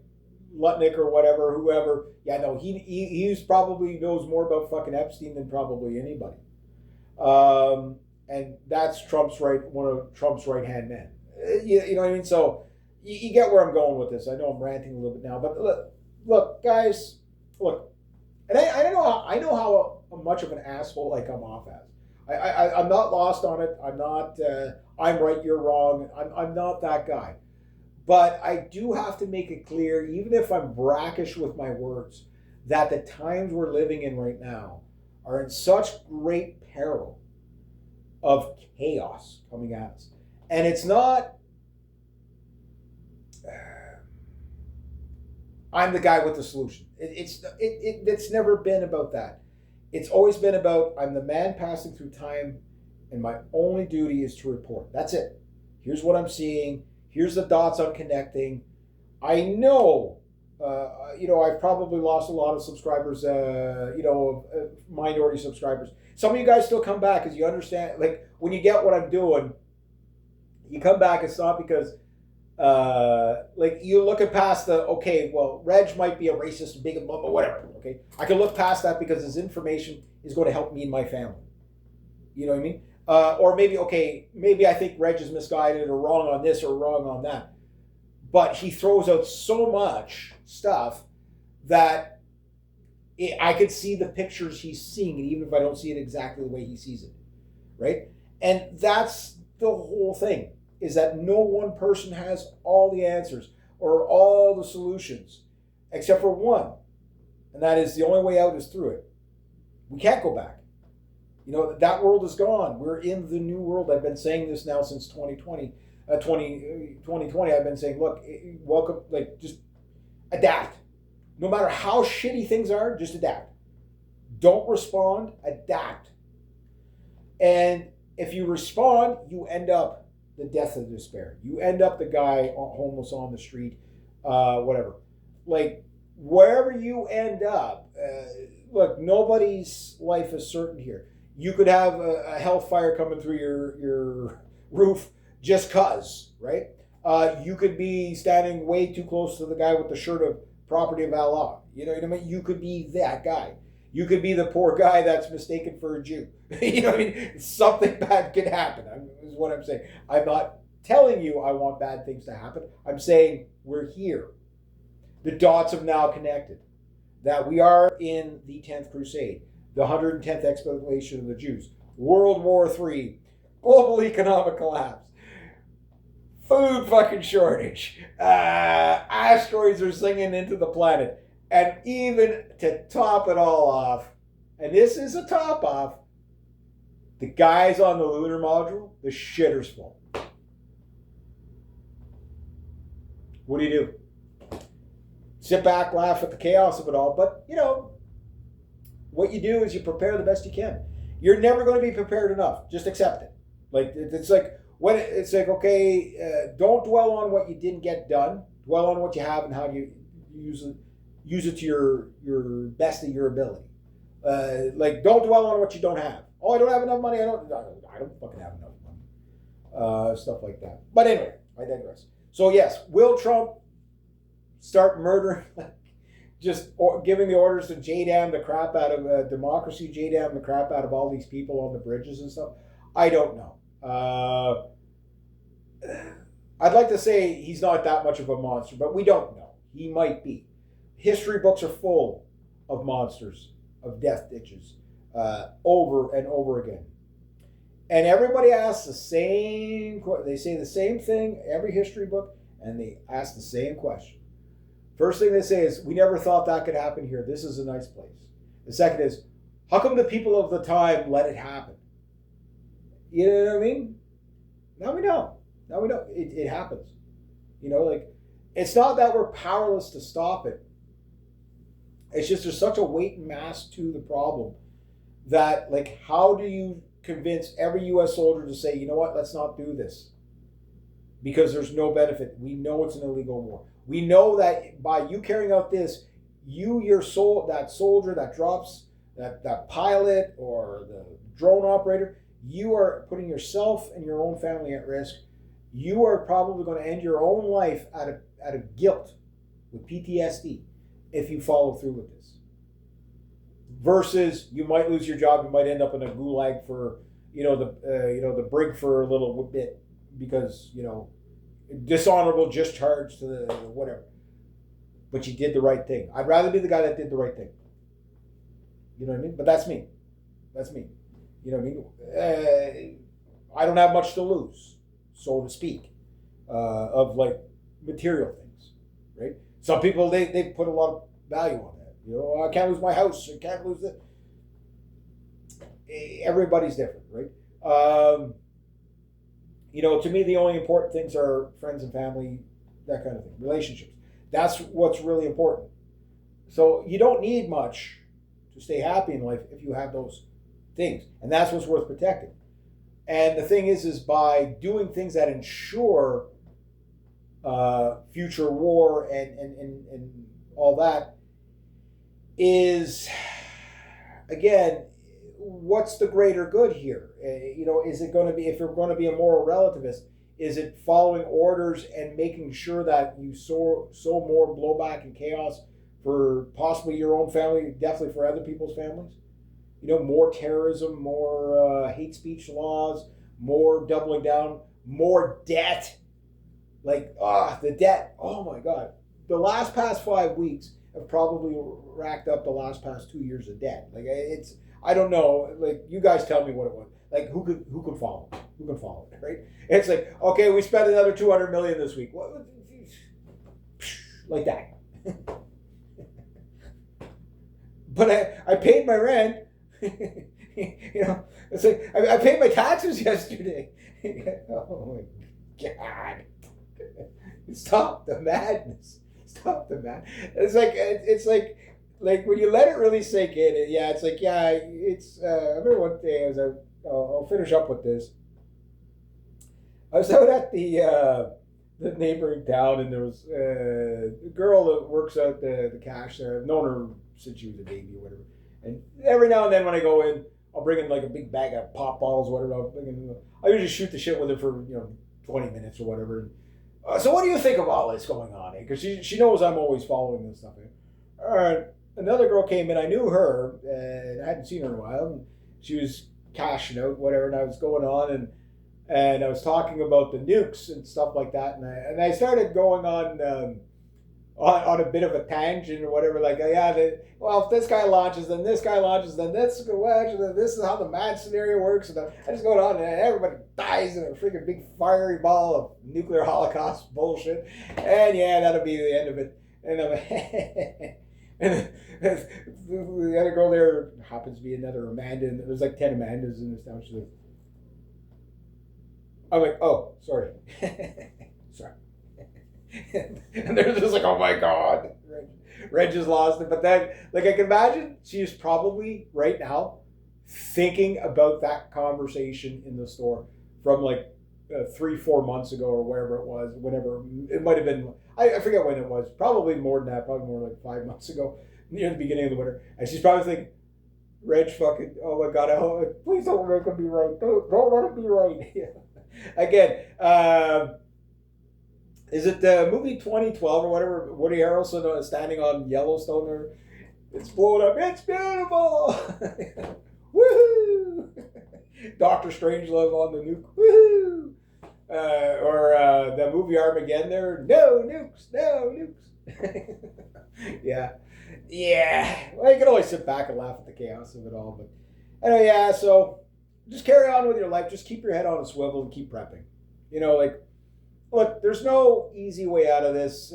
Lutnick or whatever, whoever. Yeah, no, he's probably knows more about fucking Epstein than probably anybody. And that's one of Trump's right-hand men. You know what I mean? So you get where I'm going with this. I know I'm ranting a little bit now, but look, guys. Look, and I know how much of an asshole I come off as. I'm not lost on it. I'm not. I'm right, you're wrong. I'm not that guy. But I do have to make it clear, even if I'm brackish with my words, that the times we're living in right now are in such great peril of chaos coming at us, and it's not. I'm the guy with the solution. It's never been about that. It's always been about I'm the man passing through time, and my only duty is to report. That's it. Here's what I'm seeing. Here's the dots I'm connecting. I know, I've probably lost a lot of subscribers, minority subscribers. Some of you guys still come back because you understand, like, when you get what I'm doing, you come back. It's not because, like, you're looking past the, okay, well, Reg might be a racist, big, whatever, okay? I can look past that because his information is going to help me and my family. You know what I mean? Or maybe I think Reg is misguided or wrong on this or wrong on that. But he throws out so much stuff that I could see the pictures he's seeing, and even if I don't see it exactly the way he sees it, right? And that's the whole thing, is that no one person has all the answers or all the solutions, except for one. And that is the only way out is through it. We can't go back. That world is gone. We're in the new world. I've been saying this now since 2020. 2020, I've been saying, look, welcome, like, just adapt. No matter how shitty things are, just adapt. Don't respond, adapt. And if you respond, you end up the death of despair. You end up the guy homeless on the street, whatever. Like, wherever you end up, look, nobody's life is certain here. You could have a hellfire coming through your roof just cause, right? You could be standing way too close to the guy with the shirt of property of Allah. You know what I mean? You could be that guy. You could be the poor guy that's mistaken for a Jew. You know what I mean? Something bad could happen, is what I'm saying. I'm not telling you I want bad things to happen. I'm saying we're here. The dots have now connected. That we are in the 10th Crusade, the 110th explanation of the Jews, World War III, global economic collapse, food fucking shortage, asteroids are singing into the planet, and even to top it all off, and this is a top off, the guys on the lunar module, the shitter's full. What do? Sit back, laugh at the chaos of it all, but what you do is you prepare the best you can. You're never going to be prepared enough. Just accept it. Like, it's like, don't dwell on what you didn't get done. Dwell on what you have and how you use it to your best of your ability. Don't dwell on what you don't have. Oh, I don't have enough money. I don't fucking have enough money. Stuff like that. But anyway, I digress. So yes, will Trump start murdering, giving the orders to JDAM the crap out of democracy, JDAM the crap out of all these people on the bridges and stuff? I don't know. I'd like to say he's not that much of a monster, but we don't know. He might be. History books are full of monsters, of death ditches, over and over again. And everybody asks the same, they say the same thing, every history book, and they ask the same question. First thing they say is, we never thought that could happen here. This is a nice place. The second is, how come the people of the time let it happen? You know what I mean? Now we know. It happens. It's not that we're powerless to stop it. It's just there's such a weight and mass to the problem that, how do you convince every U.S. soldier to say, you know what, let's not do this? Because there's no benefit. We know it's an illegal war. We know that by you carrying out this, that soldier that drops, that pilot or the drone operator, you are putting yourself and your own family at risk. You are probably going to end your own life out of guilt with PTSD if you follow through with this. Versus you might lose your job, you might end up in a gulag for the brig for a little bit because dishonorable discharge to the whatever. But you did the right thing. I'd rather be the guy that did the right thing. You know what I mean? But that's me. You know what I mean? I don't have much to lose, so to speak, of material things, right? Some people, they put a lot of value on that. I can't lose my house. I can't lose it. Everybody's different, right? To me, the only important things are friends and family, that kind of thing. Relationships. That's what's really important. So you don't need much to stay happy in life if you have those things. And that's what's worth protecting. And the thing is by doing things that ensure future war and all that is, again, what's the greater good here? Is it going to be, if you're going to be a moral relativist, is it following orders and making sure that you sow more blowback and chaos for possibly your own family, definitely for other people's families? More terrorism, more hate speech laws, more doubling down, more debt. The debt. Oh my God. The past 5 weeks have probably racked up the past 2 years of debt. I don't know. You guys tell me what it was. Who could follow? Who can follow it, right? It's okay, we spent another $200 million this week. What? Like that. But I paid my rent. It's I paid my taxes yesterday. Oh my God. Stop the madness. Stop the madness. It's like when you let it really sink in. I remember one day I'll finish up with this. I was out at the neighboring town, and there was a girl that works out the cash there. I've known her since she was a baby or whatever. And every now and then when I go in, I'll bring in a big bag of pop bottles or whatever. I usually shoot the shit with her for 20 minutes or whatever. So what do you think of all this going on? Because she knows I'm always following this stuff. Another girl came in. I knew her, and I hadn't seen her in a while. And she was cashing out, whatever, and I was going on, and I was talking about the nukes and stuff like that. And I started going on a bit of a tangent or whatever. If this guy launches, then this guy launches, then this launches, then this is how the mad scenario works. And I just go on, and everybody dies in a freaking big fiery ball of nuclear holocaust bullshit. And that'll be the end of it. And and the other girl there happens to be another Amanda, and there's 10 Amandas in this town. She's like, I'm like, oh, sorry. Sorry. And they're just oh my God, Reg just lost it. But then, I can imagine she is probably right now thinking about that conversation in the store from 3-4 months ago or wherever it was, whenever it might have been. I forget when it was. Probably more than that. Probably more 5 months ago, near the beginning of the winter. And she's probably thinking, Reg, fucking, oh my God, please don't let it be right. Don't let it be right. Again. Is it the movie 2012 or whatever? Woody Harrelson standing on Yellowstone, or it's blowing up. It's beautiful. Woohoo! Dr. Strangelove on the nuke. Woohoo! Or the movie Armageddon. There, no nukes. Yeah. Well, you can always sit back and laugh at the chaos of it all, but anyway, so just carry on with your life. Just keep your head on a swivel and keep prepping. Look, there's no easy way out of this.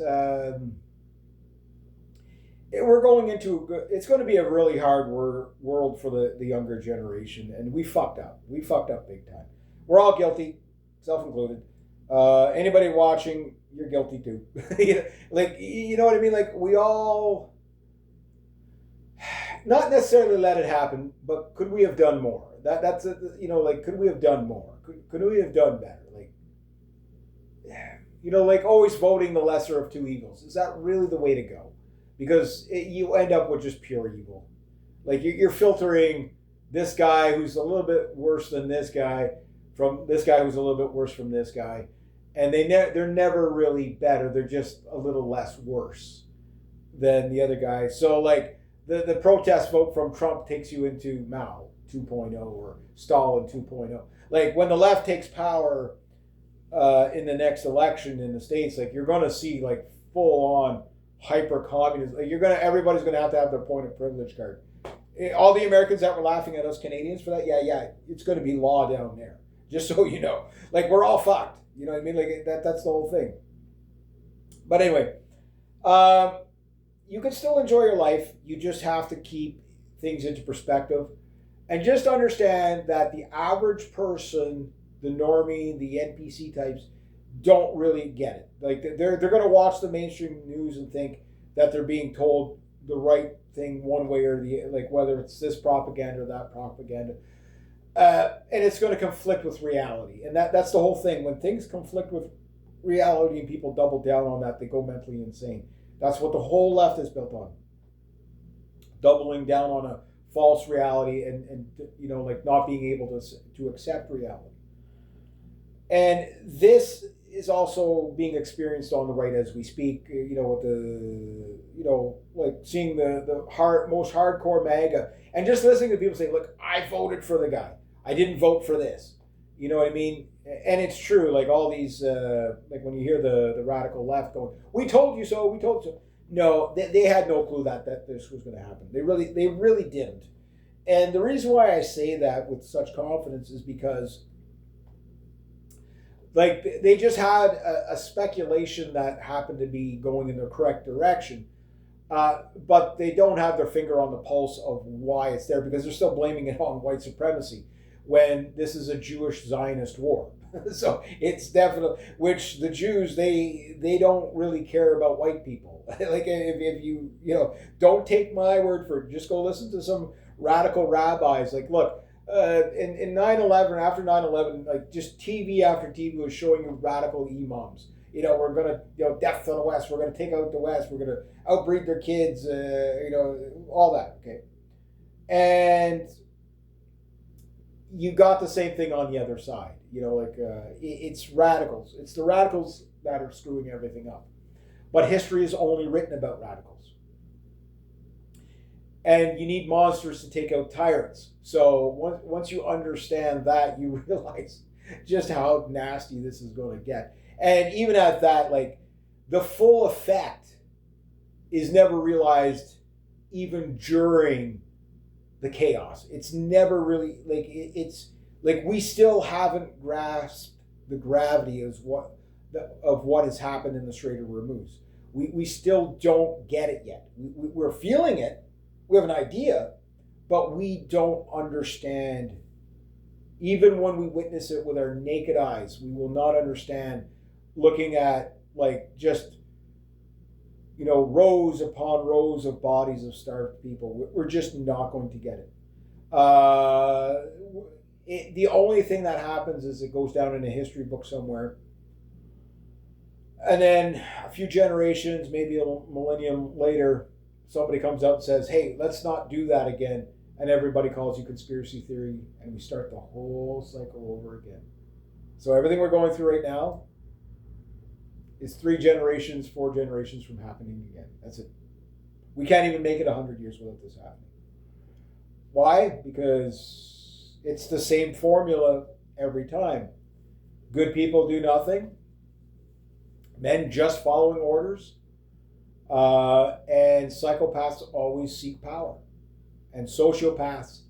We're going into, it's going to be a really hard world for the younger generation, and we fucked up. We fucked up big time. We're all guilty, self-included. Anybody watching, you're guilty too. You know what I mean? We all, not necessarily let it happen, but could we have done more? That's could we have done more? Could we have done better? Always voting the lesser of two evils. Is that really the way to go? Because you end up with just pure evil. You're filtering this guy who's a little bit worse than this guy from this guy who's a little bit worse from this guy. And they're never really better. They're just a little less worse than the other guy. So the protest vote from Trump takes you into Mao 2.0 or Stalin 2.0. When the left takes power in the next election in the States, you're going to see full on hyper communism. Everybody's going to have their point of privilege card. All the Americans that were laughing at us Canadians for that, it's going to be law down there. Just so you know, we're all fucked. You know what I mean? That's the whole thing. But anyway, you can still enjoy your life. You just have to keep things into perspective, and just understand that the average person, the normie, the NPC types, don't really get it. Like they're going to watch the mainstream news and think that they're being told the right thing one way or the, like, whether it's this propaganda or that propaganda, and it's going to conflict with reality. And that's the whole thing. When things conflict with reality and people double down on that, they go mentally insane. That's what the whole left is built on. Doubling down on a false reality and like not being able to accept reality. And this is also being experienced on the right as we speak, with like seeing the most hardcore MAGA and just listening to people say, look, I voted for the guy. I didn't vote for this. You know what I mean? And it's true. Like all these, like when you hear the radical left going, we told you so, we told you so. No, they had no clue that this was going to happen. They really didn't. And the reason why I say that with such confidence is because, like, they just had a speculation that happened to be going in the correct direction, but they don't have their finger on the pulse of why it's there, because they're still blaming it on white supremacy when this is a Jewish Zionist war. So it's definitely, which the Jews, they don't really care about white people. Like if you don't take my word for it, just go listen to some radical rabbis. Like, look, in 9/11, after 9/11, like just TV after TV was showing you radical imams. We're gonna, death to the West. We're gonna take out the West. We're gonna outbreed their kids. All that. Okay, and you got the same thing on the other side. It's radicals. It's the radicals that are screwing everything up. But history is only written about radicals. And you need monsters to take out tyrants. So once you understand that, you realize just how nasty this is going to get. And even at that, like, the full effect is never realized even during the chaos. It's never really, like, it's like we still haven't grasped the gravity of what has happened in the Strait of Hormuz. We still don't get it yet. We're feeling it. We have an idea, but we don't understand. Even when we witness it with our naked eyes, we will not understand looking at, like, just, rows upon rows of bodies of starved people. We're just not going to get it. The only thing that happens is it goes down in a history book somewhere. And then a few generations, maybe a millennium later, somebody comes out and says, hey, let's not do that again. And everybody calls you conspiracy theory, and we start the whole cycle over again. So everything we're going through right now is 3 generations, 4 generations from happening again. That's it. We can't even make it 100 years without this happening. Why? Because it's the same formula every time. Good people do nothing. Men just following orders. And psychopaths always seek power. And sociopaths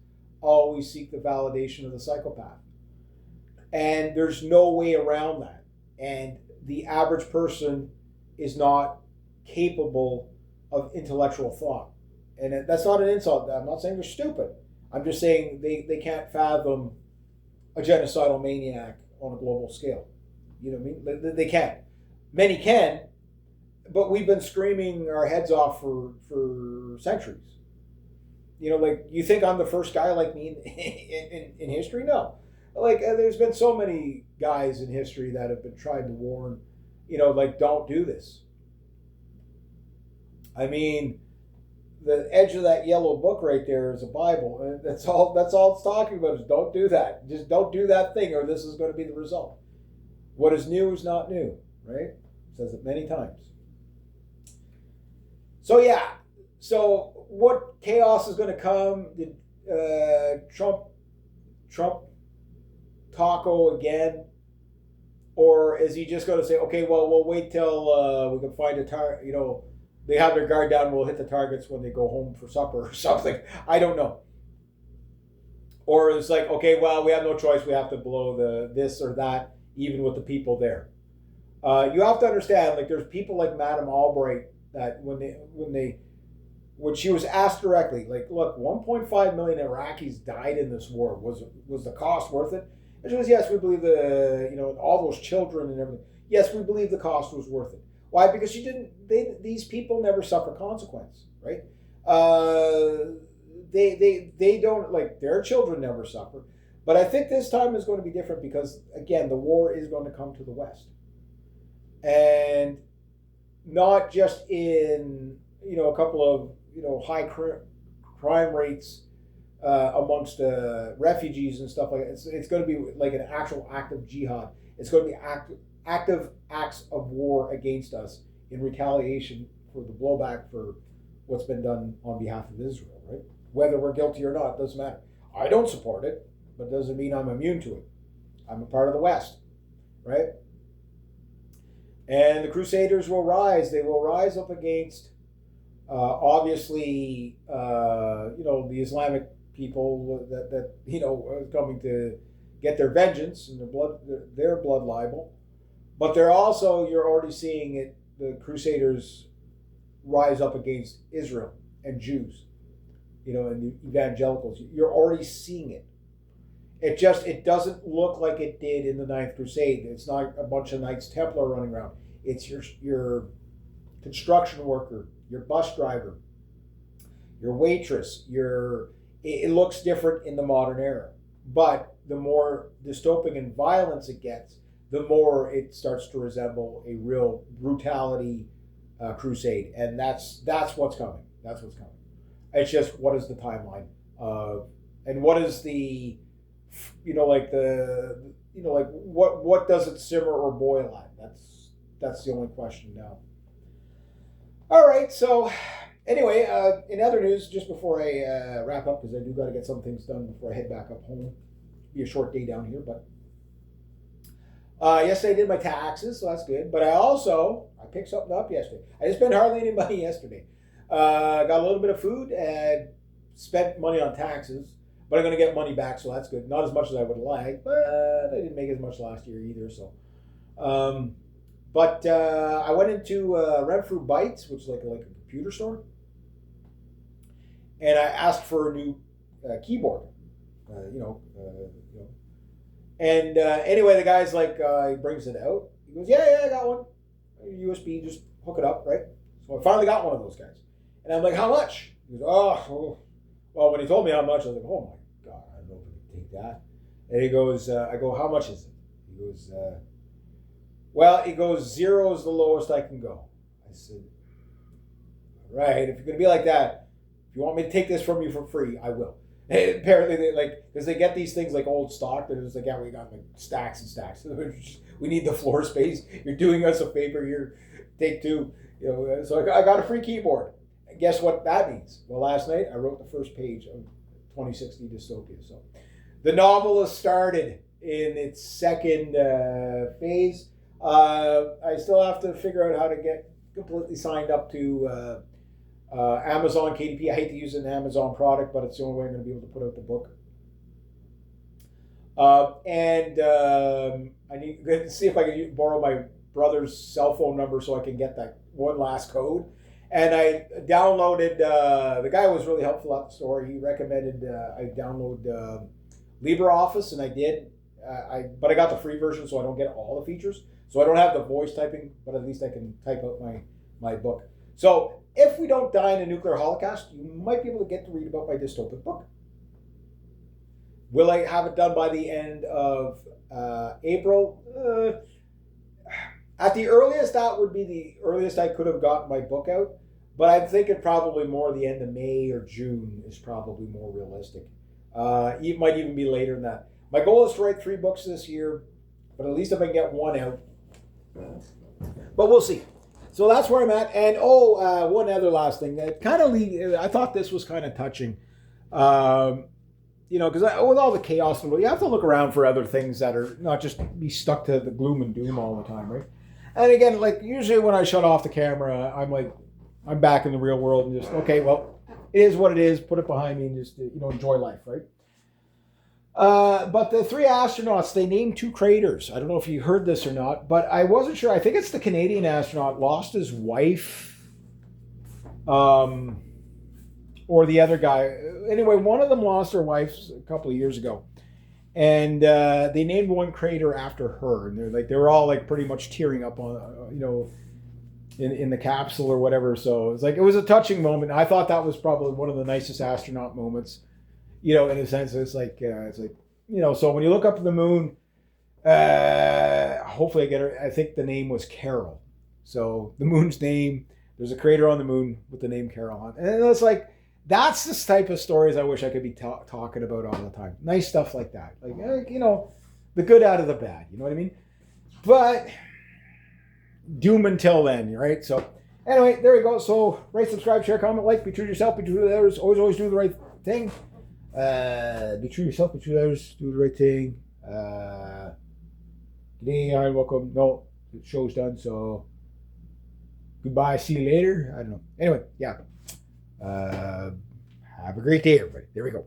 always seek the validation of the psychopath. And there's no way around that. And the average person is not capable of intellectual thought. And that's not an insult. I'm not saying they're stupid. I'm just saying they can't fathom a genocidal maniac on a global scale. You know what I mean? They can't. Many can, but we've been screaming our heads off for centuries. Like, you think I'm the first guy like me in history? No. Like, there's been so many guys in history that have been trying to warn, like, don't do this. I mean, the edge of that yellow book right there is a Bible. And that's all it's talking about, is don't do that. Just don't do that thing, or this is going to be the result. What is new is not new, right? It says it many times. So, yeah. So what chaos is going to come? Did Trump taco again? Or is he just going to say, okay, well, we'll wait till we can find a target, they have their guard down, we'll hit the targets when they go home for supper or something. I don't know. Or it's like, okay, well, we have no choice. We have to blow this or that, even with the people there. You have to understand, like, there's people like Madame Albright that when she was asked directly, like, look, 1.5 million Iraqis died in this war. Was the cost worth it? And she goes, yes, we believe all those children and everything. yes, we believe the cost was worth it. Why? Because these people never suffer consequence, right? They don't, like, their children never suffer. But I think this time is going to be different because, again, the war is going to come to the West. And not just in, a couple of, high crime rates amongst refugees and stuff like that. It's going to be like an actual act of jihad. It's going to be active acts of war against us in retaliation for the blowback for what's been done on behalf of Israel, right? Whether we're guilty or not, doesn't matter. I don't support it, but doesn't mean I'm immune to it. I'm a part of the West, right? And the Crusaders will rise. They will rise up against, obviously, the Islamic people that are coming to get their vengeance and their blood libel. But they're also, you're already seeing it, the Crusaders rise up against Israel and Jews, and the evangelicals. You're already seeing it. It doesn't look like it did in the Ninth Crusade. It's not a bunch of Knights Templar running around. It's your construction worker, your bus driver, your waitress. It looks different in the modern era. But the more dystopic and violence it gets, the more it starts to resemble a real brutality crusade. And that's what's coming. That's what's coming. It's just, what is the timeline? And what is the, what does it simmer or boil at? That's the only question now. All right, so anyway, in other news, just before I wrap up, because I do got to get some things done before I head back up home. Be a short day down here, but yesterday I did my taxes, so that's good. But I picked something up yesterday. I didn't spend hardly any money yesterday. Got a little bit of food and spent money on taxes, but I'm going to get money back, so that's good. Not as much as I would like, but I didn't make as much last year either. So, but I went into Renfrew Bytes, which is like a computer store, and I asked for a new keyboard. And anyway, the guy's like, he brings it out. He goes, yeah, I got one. USB, just hook it up, right? So I finally got one of those guys. And I'm like, how much? He goes, oh. Well, when he told me how much, I was like, oh my God, I don't know if I can take that. And he goes, I go, how much is it? He goes, he goes, 0 is the lowest I can go. I said, all right, if you're going to be like that, if you want me to take this from you for free, I will. And apparently, because they get these things like old stock, they're just like, yeah, we got like stacks and stacks. We need the floor space. You're doing us a favor here. Take two. So I got a free keyboard. And guess what that means? Well, last night I wrote the first page of 2060 Dystopia. So the novel has started in its second phase. I still have to figure out how to get completely signed up to Amazon KDP. I hate to use an Amazon product, but it's the only way I'm going to be able to put out the book. I need to see if I can borrow my brother's cell phone number so I can get that one last code. And I downloaded, the guy was really helpful at the store. He recommended I download LibreOffice, and I did. But I got the free version, so I don't get all the features. So I don't have the voice typing, but at least I can type out my book. So if we don't die in a nuclear holocaust, you might be able to get to read about my dystopic book. Will I have it done by the end of April? At the earliest, that would be the earliest I could have gotten my book out. But I'm thinking probably more the end of May or June is probably more realistic. It might even be later than that. My goal is to write 3 books this year, but at least if I can get one out. But we'll see. So that's where I'm at. And one other last thing that kind of I thought this was kind of touching. Because with all the chaos in the world, you have to look around for other things that are not just be stuck to the gloom and doom all the time, right? And again, like usually when I shut off the camera, I'm back in the real world and just, okay, well, it is what it is. Put it behind me and just enjoy life, right? But the 3 astronauts, they named 2 craters. I don't know if you heard this or not, but I wasn't sure. I think it's the Canadian astronaut lost his wife, or the other guy. Anyway, one of them lost their wife a couple of years ago. and they named one crater after her, and they were all like pretty much tearing up on in the capsule or whatever. So it was a touching moment. I thought that was probably one of the nicest astronaut moments, in a sense. So when you look up at the moon, hopefully I get her. I think the name was Carol. So the moon's name. There's a crater on the moon with the name Carol on, and it's like that's the type of stories I wish I could be talking about all the time. Nice stuff like that, the good out of the bad. You know what I mean? But doom until then, right? So anyway, there we go. So rate, subscribe, share, comment, like. Be true to yourself. Be true to others. Always do the right thing. Be true to yourself. Be true to others. Do the right thing. Today, hi, welcome. No, the show's done. So goodbye. See you later. I don't know. Anyway, yeah. Have a great day, everybody. There we go.